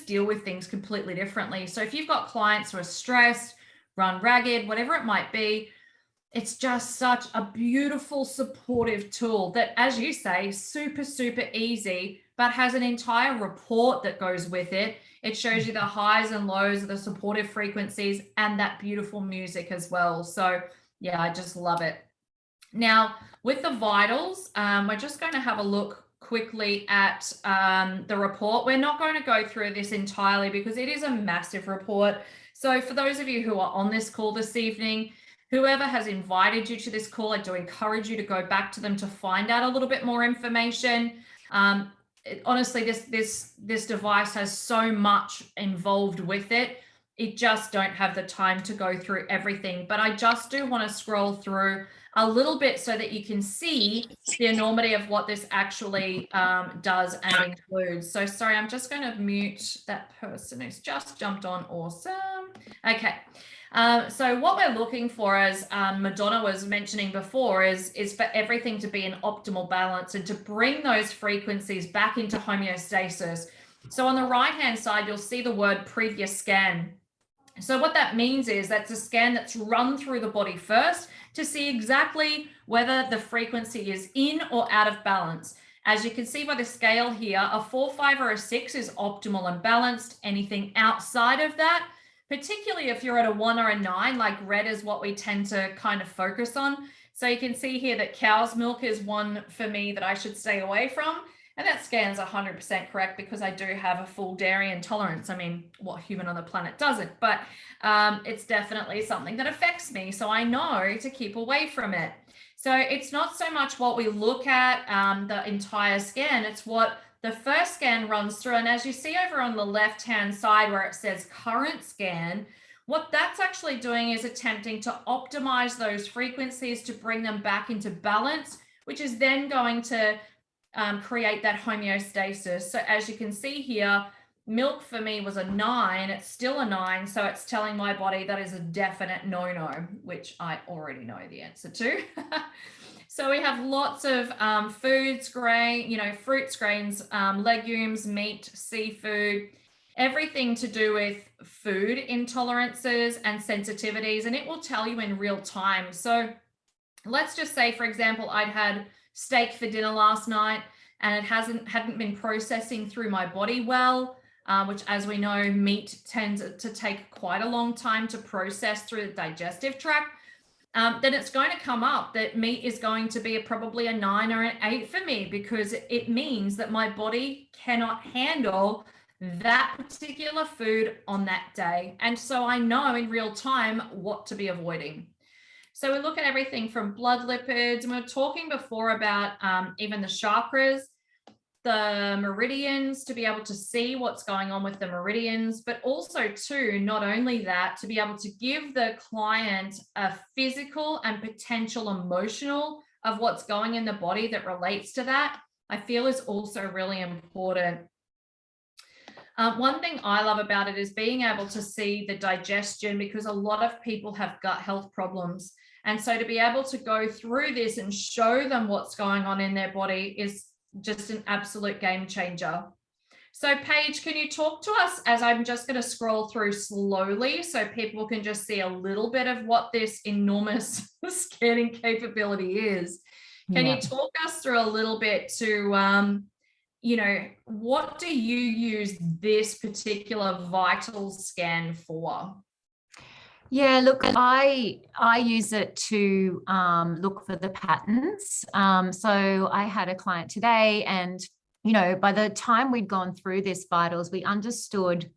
deal with things completely differently. So if you've got clients who are stressed, run ragged, whatever it might be, it's just such a beautiful supportive tool that, as you say, super, super easy, but has an entire report that goes with it. It shows you the highs and lows of the supportive frequencies and that beautiful music as well. So yeah, I just love it. Now, with the vitals, we're just going to have a look quickly at the report. We're not going to go through this entirely because it is a massive report. So for those of you who are on this call this evening, whoever has invited you to this call, I do encourage you to go back to them to find out a little bit more information. Honestly, this device has so much involved with it. It just don't have the time to go through everything, but I just do want to scroll through a little bit so that you can see the enormity of what this actually does and includes. So sorry, I'm just going to mute that person who's just jumped on. Awesome. Okay. So what we're looking for, as Madonna was mentioning before, is for everything to be in optimal balance and to bring those frequencies back into homeostasis. So on the right-hand side, you'll see the word previous scan. So what that means is that's a scan that's run through the body first to see exactly whether the frequency is in or out of balance. As you can see by the scale here, a 4, 5, or a 6 is optimal and balanced. Anything outside of that, particularly if you're at a 1 or a 9, like red is what we tend to kind of focus on. So you can see here that cow's milk is one for me that I should stay away from. And that scan's 100% correct because I do have a full dairy intolerance. I mean, what human on the planet doesn't? But it's definitely something that affects me. So I know to keep away from it. So it's not so much what we look at, the entire scan, it's what the first scan runs through. And as you see over on the left-hand side where it says current scan, what that's actually doing is attempting to optimize those frequencies to bring them back into balance, which is then going to create that homeostasis. So as you can see here, milk for me was a 9. It's still a 9. So it's telling my body that is a definite no-no, which I already know the answer to. So we have lots of foods, fruits, grains, legumes, meat, seafood, everything to do with food intolerances and sensitivities, and it will tell you in real time. So let's just say, for example, I'd had steak for dinner last night and it hadn't been processing through my body well, which, as we know, meat tends to take quite a long time to process through the digestive tract. Then it's going to come up that meat is going to be probably a 9 or an 8 for me, because it means that my body cannot handle that particular food on that day. And so I know in real time what to be avoiding. So we look at everything from blood lipids, and we were talking before about even the chakras, the meridians, to be able to see what's going on with the meridians, but also too, not only that, to be able to give the client a physical and potential emotional of what's going in the body that relates to that, I feel is also really important. One thing I love about it is being able to see the digestion, because a lot of people have gut health problems. And so to be able to go through this and show them what's going on in their body is just an absolute game changer. So Paige, can you talk to us, as I'm just going to scroll through slowly so people can just see a little bit of what this enormous scanning capability is. Can you talk us through a little bit to, what do you use this particular vital scan for? Yeah, look, I use it to look for the patterns. So I had a client today, and by the time we'd gone through this vitals, we understood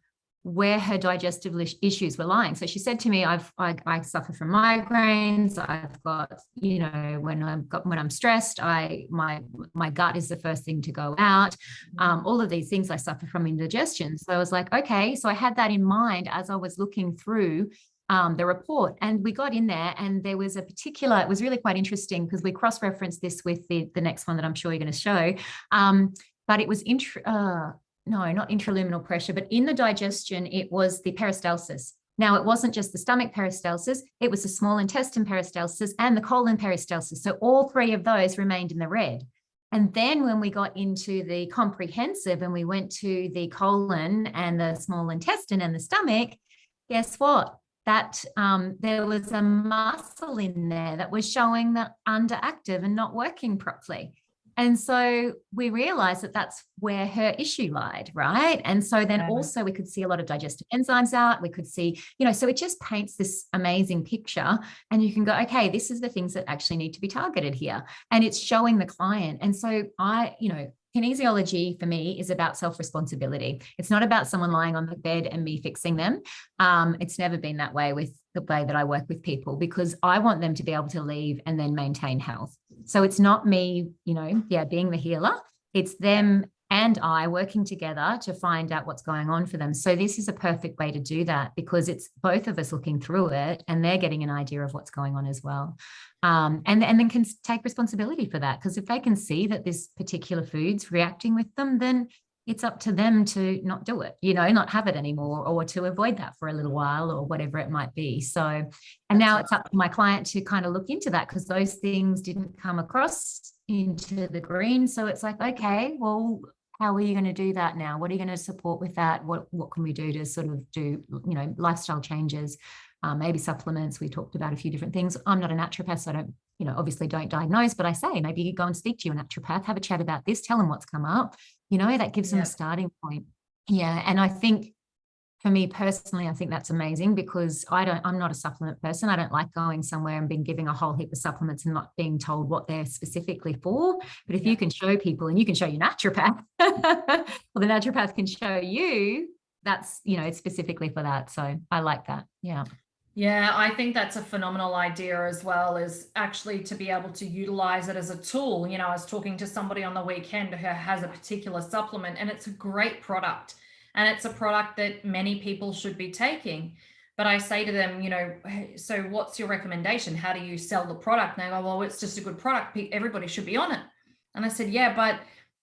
where her digestive issues were lying. So she said to me, I suffer from migraines. I've got, you know, when I'm stressed, my gut is the first thing to go out. All of these things I suffer from indigestion. So I was like, okay. So I had that in mind as I was looking through the report, and we got in there, and there was a particular, it was really quite interesting because we cross-referenced this with the next one that I'm sure you're going to show. But it was no, not intraluminal pressure, but in the digestion, it was the peristalsis. Now, it wasn't just the stomach peristalsis, it was the small intestine peristalsis and the colon peristalsis. So all three of those remained in the red. And then when we got into the comprehensive and we went to the colon and the small intestine and the stomach, guess what? That there was a muscle in there that was showing that underactive and not working properly. And so we realized that that's where her issue lied, right? And so then also we could see a lot of digestive enzymes out. We could see, you know, so it just paints this amazing picture, and you can go, okay, this is the things that actually need to be targeted here. And it's showing the client. And so kinesiology for me is about self-responsibility. It's not about someone lying on the bed and me fixing them. It's never been that way with the way that I work with people, because I want them to be able to leave and then maintain health. So it's not me, being the healer. It's them and I working together to find out what's going on for them. So this is a perfect way to do that, because it's both of us looking through it and they're getting an idea of what's going on as well. And then can take responsibility for that, because if they can see that this particular food's reacting with them, then it's up to them to not do it, not have it anymore, or to avoid that for a little while, or whatever it might be. So, and now it's up to my client to kind of look into that, because those things didn't come across into the green. So it's like, okay, well, how are you going to do that now? What are you going to support with that? What can we do to sort of do, lifestyle changes, maybe supplements? We talked about a few different things. I'm not a naturopath, so I don't, obviously don't diagnose, but I say, maybe you go and speak to your naturopath, have a chat about this, tell them what's come up, that gives them a starting point. Yeah. And I think for me personally, I think that's amazing, because I'm not a supplement person. I don't like going somewhere and being giving a whole heap of supplements and not being told what they're specifically for. But if you can show people, and you can show your naturopath, or the naturopath can show you, that's, it's specifically for that. So I like that. Yeah. Yeah, I think that's a phenomenal idea as well, is actually to be able to utilize it as a tool. I was talking to somebody on the weekend who has a particular supplement, and it's a great product, and it's a product that many people should be taking. But I say to them, so what's your recommendation? How do you sell the product? And they go, well, it's just a good product. Everybody should be on it. And I said, yeah, but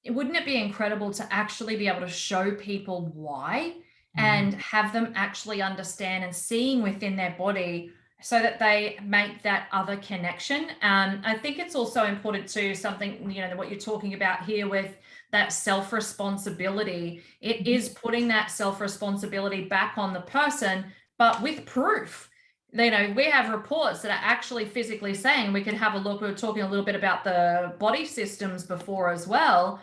wouldn't it be incredible to actually be able to show people why? And have them actually understand and seeing within their body, so that they make that other connection. I think it's also important to something, what you're talking about here with that self-responsibility. It is putting that self-responsibility back on the person, but with proof. We have reports that are actually physically saying, we can have a look. We were talking a little bit about the body systems before as well.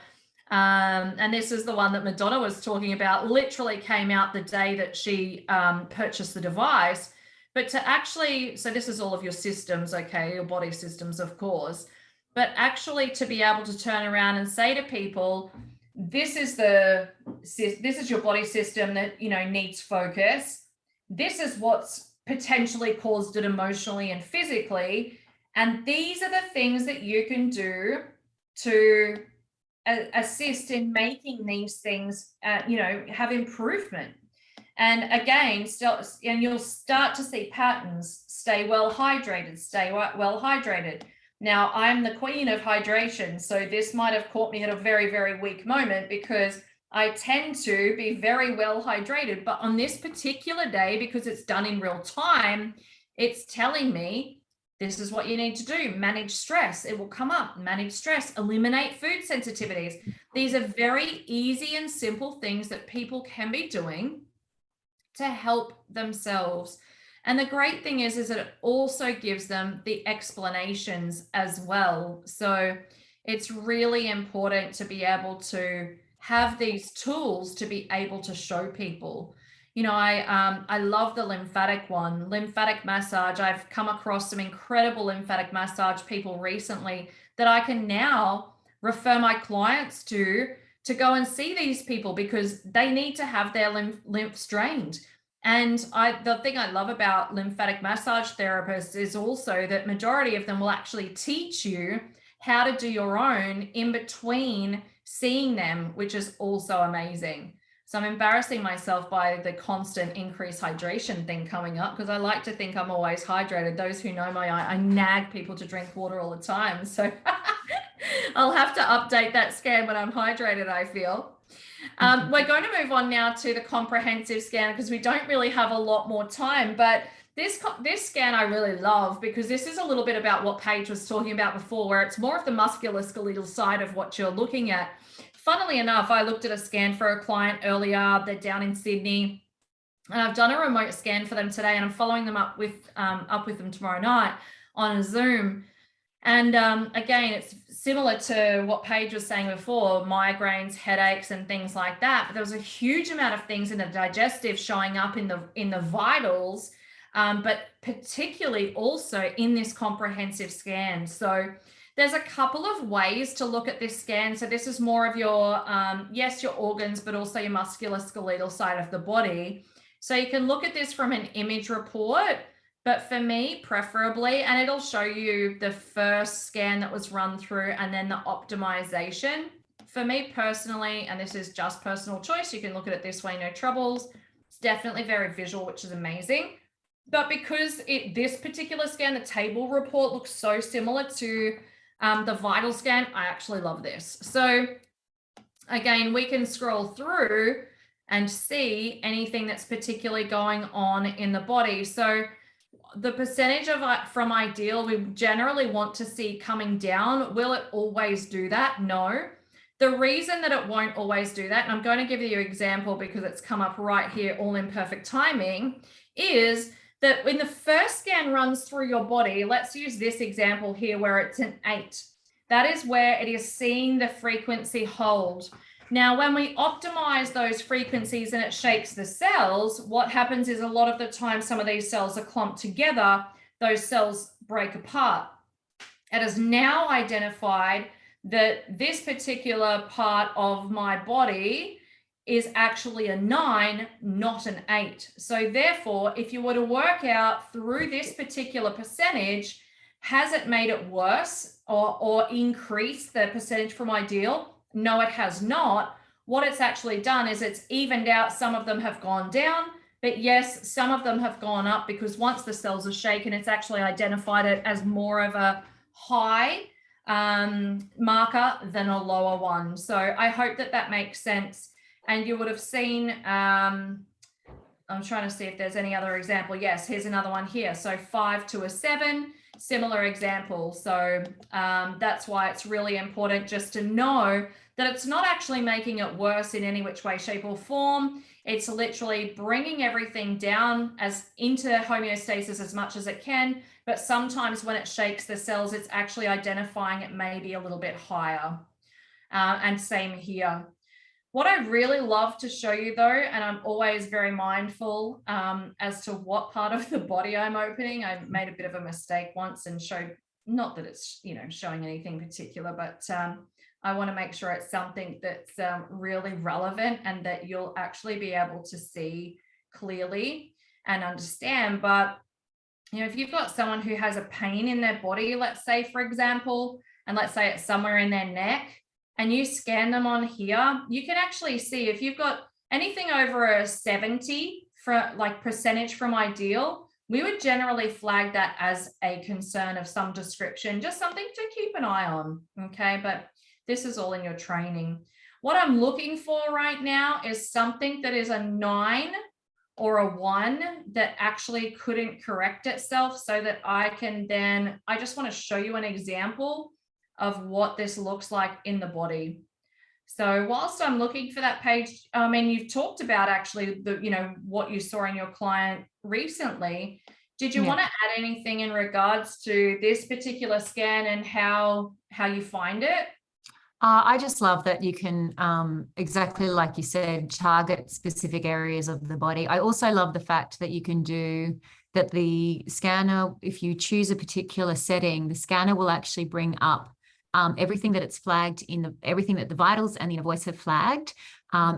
And this is the one that Madonna was talking about, literally came out the day that she purchased the device. But to actually, so this is all of your systems, okay, your body systems, of course, but actually to be able to turn around and say to people, this is your body system that, needs focus. This is what's potentially caused it emotionally and physically. And these are the things that you can do to assist in making these things, have improvement. And again, and you'll start to see patterns. Stay well hydrated. Now, I'm the queen of hydration, so this might have caught me at a very, very weak moment, because I tend to be very well hydrated. But on this particular day, because it's done in real time, it's telling me, this is what you need to do. Manage stress. It will come up. Manage stress. Eliminate food sensitivities. These are very easy and simple things that people can be doing to help themselves. And the great thing is that it also gives them the explanations as well. So it's really important to be able to have these tools to be able to show people. I love the lymphatic one, lymphatic massage. I've come across some incredible lymphatic massage people recently that I can now refer my clients to to go and see these people because they need to have their lymph drained. And the thing I love about lymphatic massage therapists is also that majority of them will actually teach you how to do your own in between seeing them, which is also amazing. So I'm embarrassing myself by the constant increased hydration thing coming up because I like to think I'm always hydrated. Those who know me, I nag people to drink water all the time. So I'll have to update that scan when I'm hydrated, I feel. We're going to move on now to the comprehensive scan because we don't really have a lot more time, but this scan I really love because this is a little bit about what Paige was talking about before, where it's more of the musculoskeletal side of what you're looking at. Funnily enough, I looked at a scan for a client earlier. They're down in Sydney, and I've done a remote scan for them today, and I'm following them up with them tomorrow night on a Zoom. And again, it's similar to what Paige was saying before, migraines, headaches, and things like that. But there was a huge amount of things in the digestive showing up in the vitals, but particularly also in this comprehensive scan. So there's a couple of ways to look at this scan. So this is more of your, yes, your organs, but also your musculoskeletal side of the body. So you can look at this from an image report, but for me, preferably, and it'll show you the first scan that was run through and then the optimization. For me personally, and this is just personal choice, you can look at it this way, no troubles. It's definitely very visual, which is amazing. But because this particular scan, the table report, looks so similar to the vital scan, I actually love this. So again, we can scroll through and see anything that's particularly going on in the body. So the percentage of from ideal, we generally want to see coming down. Will it always do that? No. The reason that it won't always do that, and I'm going to give you an example because it's come up right here, all in perfect timing, is that when the first scan runs through your body, let's use this example here where it's an 8. That is where it is seeing the frequency hold. Now, when we optimize those frequencies and it shakes the cells, what happens is a lot of the time, some of these cells are clumped together, those cells break apart. It has now identified that this particular part of my body is actually a 9, not an 8. So therefore, if you were to work out through this particular percentage, has it made it worse or increased the percentage from ideal? No, it has not. What it's actually done is it's evened out. Some of them have gone down, but yes, some of them have gone up because once the cells are shaken, it's actually identified it as more of a high marker than a lower one. So I hope that that makes sense. And you would have seen, I'm trying to see if there's any other example. Yes, here's another one here. So 5 to a 7. Similar example. So that's why it's really important just to know that it's not actually making it worse in any which way, shape, or form. It's literally bringing everything down into homeostasis as much as it can. But sometimes when it shakes the cells, it's actually identifying it may be a little bit higher. And same here. What I really love to show you though, and I'm always very mindful as to what part of the body I'm opening. I made a bit of a mistake once and showed, not that it's, showing anything particular, but I want to make sure it's something that's really relevant and that you'll actually be able to see clearly and understand. But, if you've got someone who has a pain in their body, let's say, for example, and let's say it's somewhere in their neck, and you scan them on here, you can actually see if you've got anything over a 70 for like percentage from ideal, we would generally flag that as a concern of some description, just something to keep an eye on. Okay, but this is all in your training. What I'm looking for right now is something that is a 9 or a 1 that actually couldn't correct itself, so that I can then, I just want to show you an example of what this looks like in the body. So whilst I'm looking for that page, I mean, you've talked about actually the, what you saw in your client recently. Did you want to add anything in regards to this particular scan and how you find it? I just love that you can, exactly like you said, target specific areas of the body. I also love the fact that you can do that. The scanner, if you choose a particular setting, the scanner will actually bring up everything that it's flagged everything that the vitals and the inner voice have flagged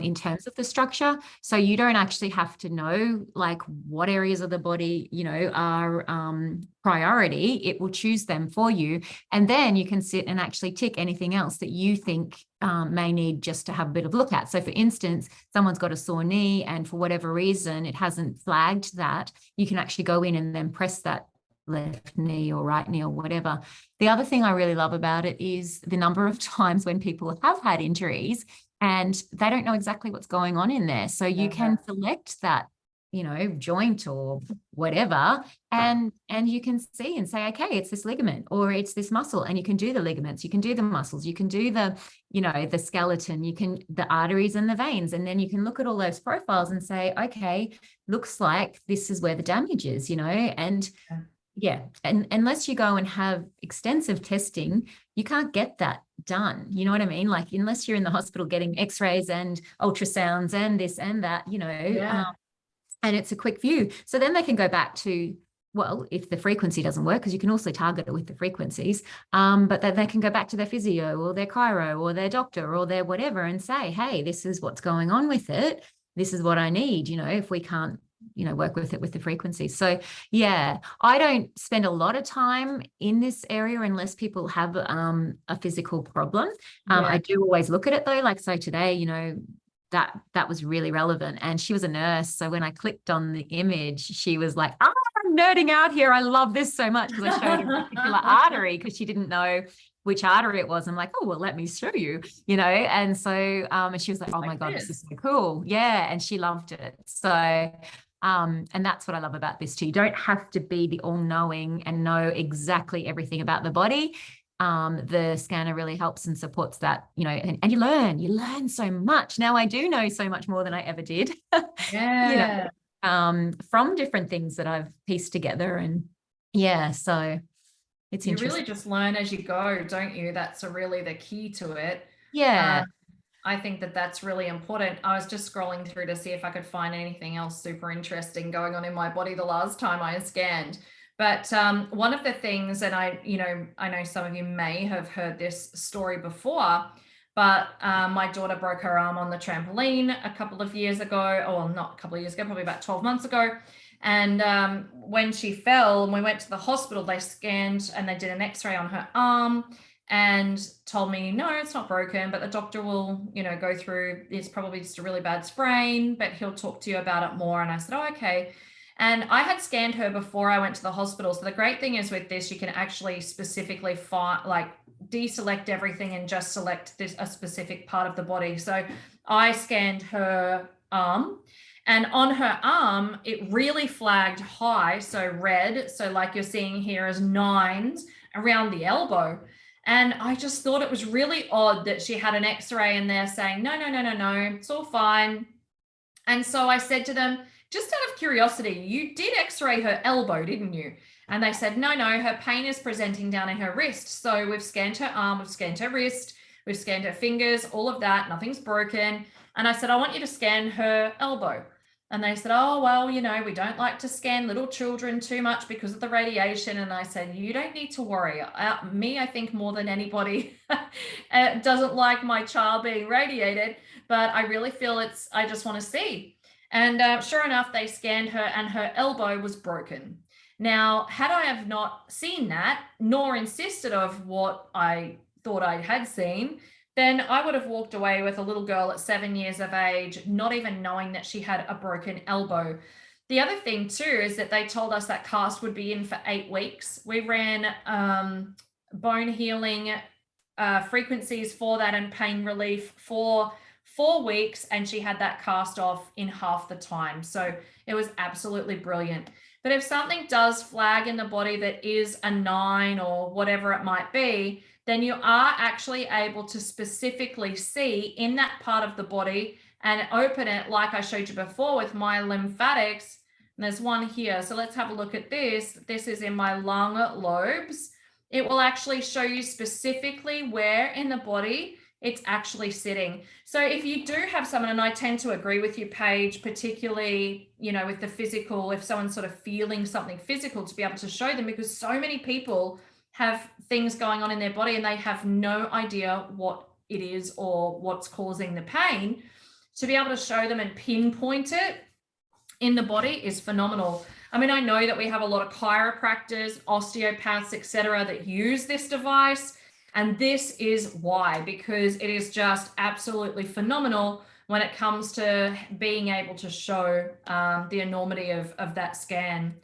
in terms of the structure. So you don't actually have to know like what areas of the body, are priority. It will choose them for you. And then you can sit and actually tick anything else that you think may need just to have a bit of look at. So for instance, someone's got a sore knee and for whatever reason, it hasn't flagged that, you can actually go in and then press that left knee or right knee or whatever. The other thing I really love about it is the number of times when people have had injuries and they don't know exactly what's going on in there. So you can select that, joint or whatever, and you can see and say, okay, it's this ligament or it's this muscle, and you can do the ligaments, you can do the muscles, you can do the, the skeleton, you can the arteries and the veins, and then you can look at all those profiles and say, okay, looks like this is where the damage is, and yeah, and unless you go and have extensive testing, you can't get that done. You know what I mean? Like unless you're in the hospital getting x-rays and ultrasounds and this and that, and it's a quick view. So then they can go back to, well, if the frequency doesn't work, because you can also target it with the frequencies, but then they can go back to their physio or their chiro or their doctor or their whatever and say, hey, this is what's going on with it. This is what I need, if we can't work with it with the frequencies. So yeah, I don't spend a lot of time in this area unless people have a physical problem. I do always look at it though, like so today, that was really relevant, and she was a nurse, so when I clicked on the image, she was like, I'm nerding out here, I love this so much, because I showed her a particular artery because she didn't know which artery it was. I'm like, oh, well, let me show you, and so and she was like, oh my God, this is so cool. Yeah, and she loved it. So and that's what I love about this too. You don't have to be the all-knowing and know exactly everything about the body. The scanner really helps and supports that, and you learn so much. Now I do know so much more than I ever did, from different things that I've pieced together. And yeah, so it's you interesting. really just learn as you go, don't you? That's really the key to it. Yeah. I think that's really important. I was just scrolling through to see if I could find anything else super interesting going on in my body the last time I scanned. But one of the things, and I know some of you may have heard this story before, but my daughter broke her arm on the trampoline a couple of years ago, or not a couple of years ago, probably about 12 months ago. And when she fell and we went to the hospital, they scanned and they did an x-ray on her arm and told me, no, it's not broken, but the doctor will, go through, it's probably just a really bad sprain, but he'll talk to you about it more. And I said, oh, okay. And I had scanned her before I went to the hospital. So the great thing is with this, you can actually specifically deselect everything and just select a specific part of the body. So I scanned her arm, and on her arm, it really flagged high, so red. So like you're seeing here as 9s around the elbow. And I just thought it was really odd that she had an x-ray in there saying, no, it's all fine. And so I said to them, just out of curiosity, you did x-ray her elbow, didn't you? And they said, no, her pain is presenting down in her wrist. So we've scanned her arm, we've scanned her wrist, we've scanned her fingers, all of that, nothing's broken. And I said, I want you to scan her elbow. And they said, oh, well, we don't like to scan little children too much because of the radiation. And I said, you don't need to worry. I think more than anybody doesn't like my child being radiated, but I really feel I just want to see. And sure enough, they scanned her and her elbow was broken. Now, had I have not seen that, nor insisted of what I thought I had seen, then I would have walked away with a little girl at 7 years of age, not even knowing that she had a broken elbow. The other thing too is that they told us that cast would be in for 8 weeks. We ran bone healing frequencies for that and pain relief for 4 weeks, and she had that cast off in half the time. So it was absolutely brilliant. But if something does flag in the body that is a 9 or whatever it might be, then you are actually able to specifically see in that part of the body and open it like I showed you before with my lymphatics. And there's one here. So let's have a look at this. This is in my lung lobes. It will actually show you specifically where in the body it's actually sitting. So if you do have someone, and I tend to agree with you, Paige, particularly, with the physical, if someone's sort of feeling something physical, to be able to show them, because so many people have things going on in their body and they have no idea what it is or what's causing the pain, to be able to show them and pinpoint it in the body is phenomenal. I mean, I know that we have a lot of chiropractors, osteopaths, etc., that use this device, and this is why, because it is just absolutely phenomenal when it comes to being able to show the enormity of that scan.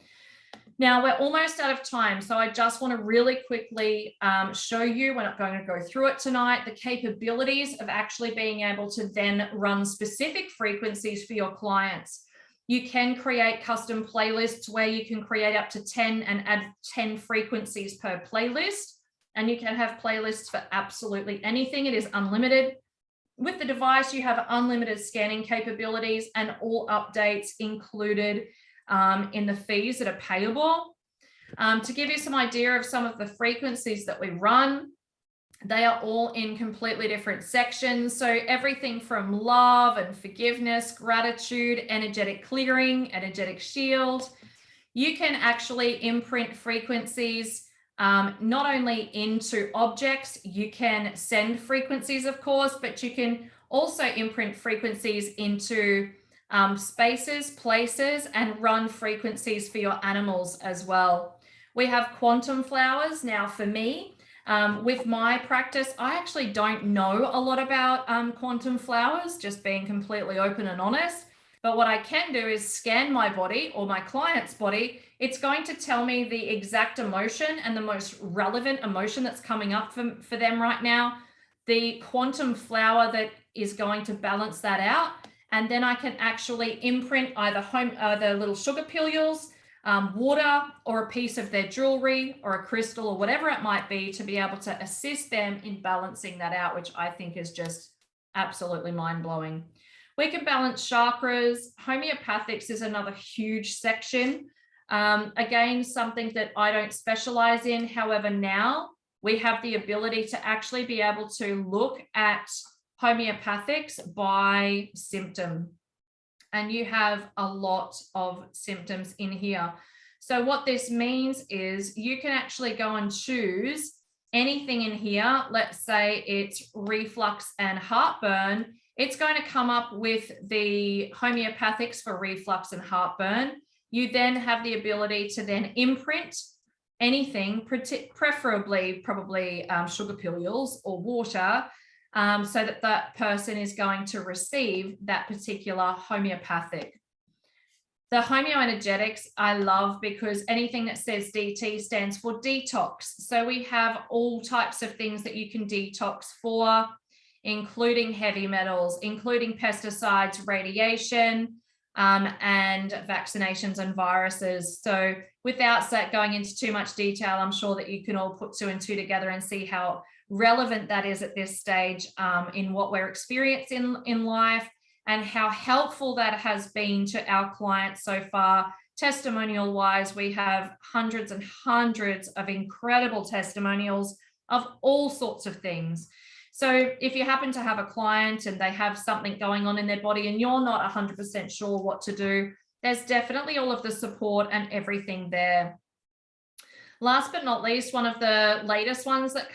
Now we're almost out of time, so I just want to really quickly show you, we're not going to go through it tonight, the capabilities of actually being able to then run specific frequencies for your clients. You can create custom playlists where you can create up to 10 and add 10 frequencies per playlist, and you can have playlists for absolutely anything. It is unlimited. With the device, you have unlimited scanning capabilities and all updates included in the fees that are payable. To give you some idea of some of the frequencies that we run, they are all in completely different sections. So everything from love and forgiveness, gratitude, energetic clearing, energetic shield. You can actually imprint frequencies not only into objects, you can send frequencies, of course, but you can also imprint frequencies into spaces, places, and run frequencies for your animals as well. We have quantum flowers. Now for me, with my practice, I actually don't know a lot about quantum flowers, just being completely open and honest. But what I can do is scan my body or my client's body. It's going to tell me the exact emotion and the most relevant emotion that's coming up for them right now, the quantum flower that is going to balance that out. And then I can actually imprint either little sugar pillules, water, or a piece of their jewelry or a crystal or whatever it might be to be able to assist them in balancing that out, which I think is just absolutely mind-blowing. We can balance chakras. Homeopathics is another huge section. Again, something that I don't specialize in. However, now we have the ability to actually be able to look at homeopathics by symptom. And you have a lot of symptoms in here. So what this means is you can actually go and choose anything in here. Let's say it's reflux and heartburn. It's going to come up with the homeopathics for reflux and heartburn. You then have the ability to then imprint anything, preferably probably sugar pillules or water, so that that person is going to receive that particular homeopathic. The homeoenergetics I love because anything that says DT stands for detox. So we have all types of things that you can detox for, including heavy metals, including pesticides, radiation, and vaccinations and viruses. So without going into too much detail, I'm sure that you can all put two and two together and see how relevant that is at this stage in what we're experiencing in life and how helpful that has been to our clients so far. Testimonial wise, we have hundreds and hundreds of incredible testimonials of all sorts of things. So if you happen to have a client and they have something going on in their body and you're not 100% sure what to do, there's definitely all of the support and everything there. Last but not least, one of the latest ones that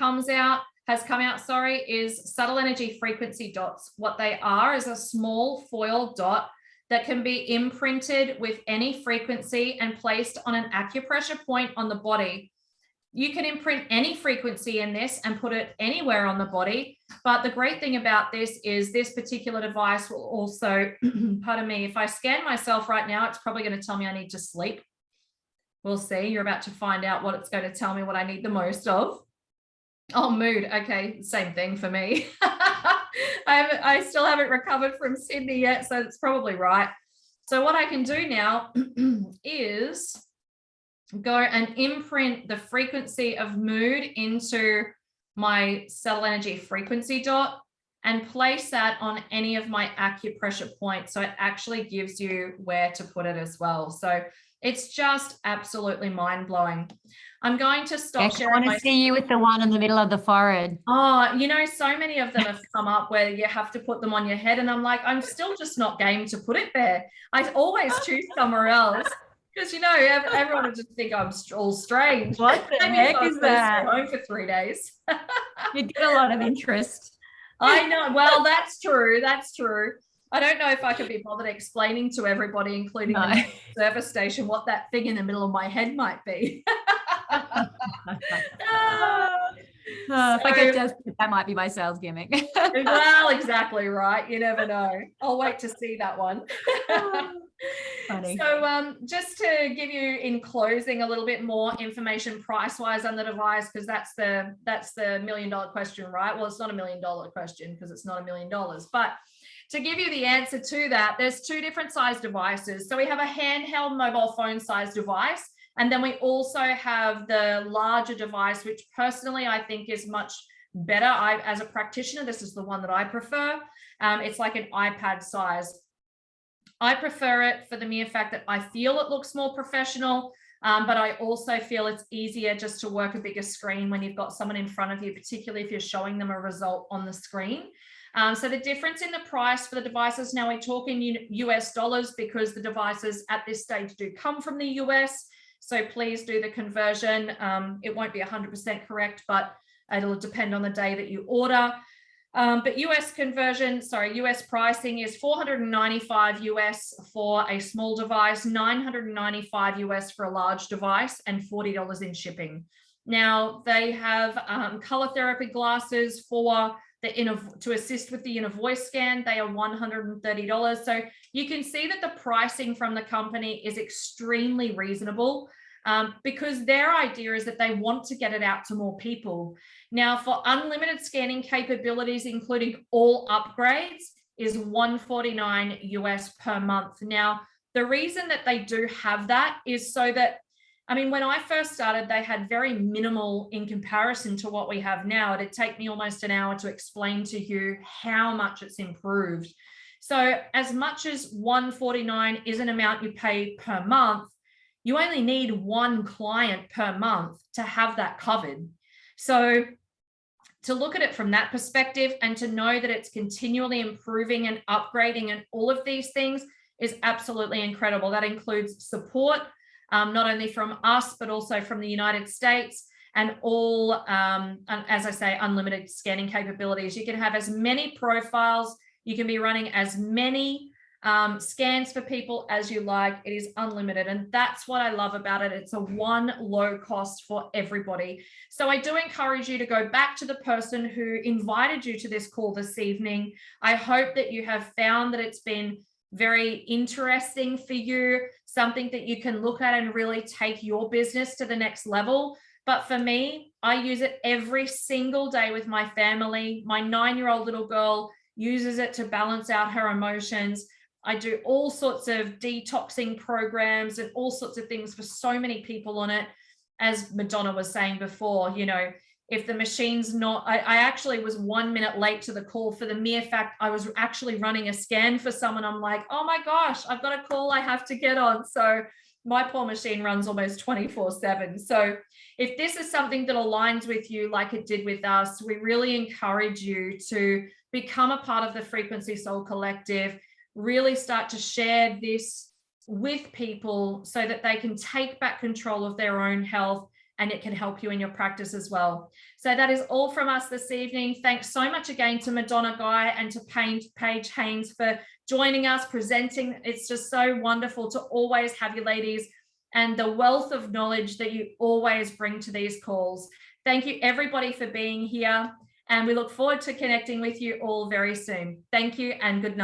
has come out, is subtle energy frequency dots. What they are is a small foil dot that can be imprinted with any frequency and placed on an acupressure point on the body. You can imprint any frequency in this and put it anywhere on the body. But the great thing about this is this particular device will also, pardon me, if I scan myself right now, it's probably going to tell me I need to sleep. We'll see. You're about to find out what it's going to tell me what I need the most of. Oh, mood. Okay, same thing for me. I still haven't recovered from Sydney yet, so it's probably right. So what I can do now is go and imprint the frequency of mood into my subtle energy frequency dot and place that on any of my acupressure points. So it actually gives you where to put it as well. So it's just absolutely mind-blowing. I'm going to stop sharing. I want to see you with the one in the middle of the forehead. Oh, you know, so many of them have come up where you have to put them on your head. And I'm like, I'm still just not game to put it there. I always choose somewhere else. Because, everyone would just think I'm all strange. What the Maybe heck if I is was supposed to that? stay home for 3 days. You get a lot of interest. I know. Well, that's true. That's true. I don't know if I could be bothered explaining to everybody, including No. the service station, what that thing in the middle of my head might be. If I get desperate, that might be my sales gimmick. Well, exactly right. You never know. I'll wait to see that one. Funny. So just to give you in closing a little bit more information price-wise on the device, because that's the $1 million question, right? Well, it's not $1 million question because it's not $1 million, but to give you the answer to that, there's 2 different size devices. So we have a handheld mobile phone size device, and then we also have the larger device, which personally I think is much better. As a practitioner, this is the one that I prefer. It's like an iPad size. I prefer it for the mere fact that I feel it looks more professional, but I also feel it's easier just to work a bigger screen when you've got someone in front of you, particularly if you're showing them a result on the screen. So the difference in the price for the devices, now we talk in US dollars because the devices at this stage do come from the US. So please do the conversion. It won't be 100% correct, but it'll depend on the day that you order. But US pricing is $495 US for a small device, $995 US for a large device, and $40 in shipping. Now they have color therapy glasses for to assist with the inner voice scan. They are $130. So you can see that the pricing from the company is extremely reasonable. Because their idea is that they want to get it out to more people. Now, for unlimited scanning capabilities, including all upgrades, is $149 US per month. Now, the reason that they do have that is so that, when I first started, they had very minimal in comparison to what we have now. It'd take me almost an hour to explain to you how much it's improved. So as much as $149 is an amount you pay per month, you only need 1 client per month to have that covered. So to look at it from that perspective and to know that it's continually improving and upgrading and all of these things is absolutely incredible. That includes support, not only from us, but also from the United States, and all, as I say, unlimited scanning capabilities. You can have as many profiles, you can be running as many scans for people as you like. It is unlimited, and that's what I love about it. It's a one low cost for everybody. So I do encourage you to go back to the person who invited you to this call this evening. I hope that you have found that it's been very interesting for you, something that you can look at and really take your business to the next level. But for me, I use it every single day with my family. My 9-year-old little girl uses it to balance out her emotions. I do all sorts of detoxing programs and all sorts of things for so many people on it. As Madonna was saying before, if the machine's not, I actually was 1 minute late to the call for the mere fact I was actually running a scan for someone. I'm like, oh my gosh, I've got a call I have to get on. So my poor machine runs almost 24/7. So if this is something that aligns with you like it did with us, we really encourage you to become a part of the Frequency Soul Collective. Really start to share this with people so that they can take back control of their own health, and it can help you in your practice as well. So that is all from us this evening. Thanks so much again to Madonna Guy and to Paige Haynes for joining us, presenting. It's just so wonderful to always have you ladies and the wealth of knowledge that you always bring to these calls. Thank you everybody for being here, and we look forward to connecting with you all very soon. Thank you and good night.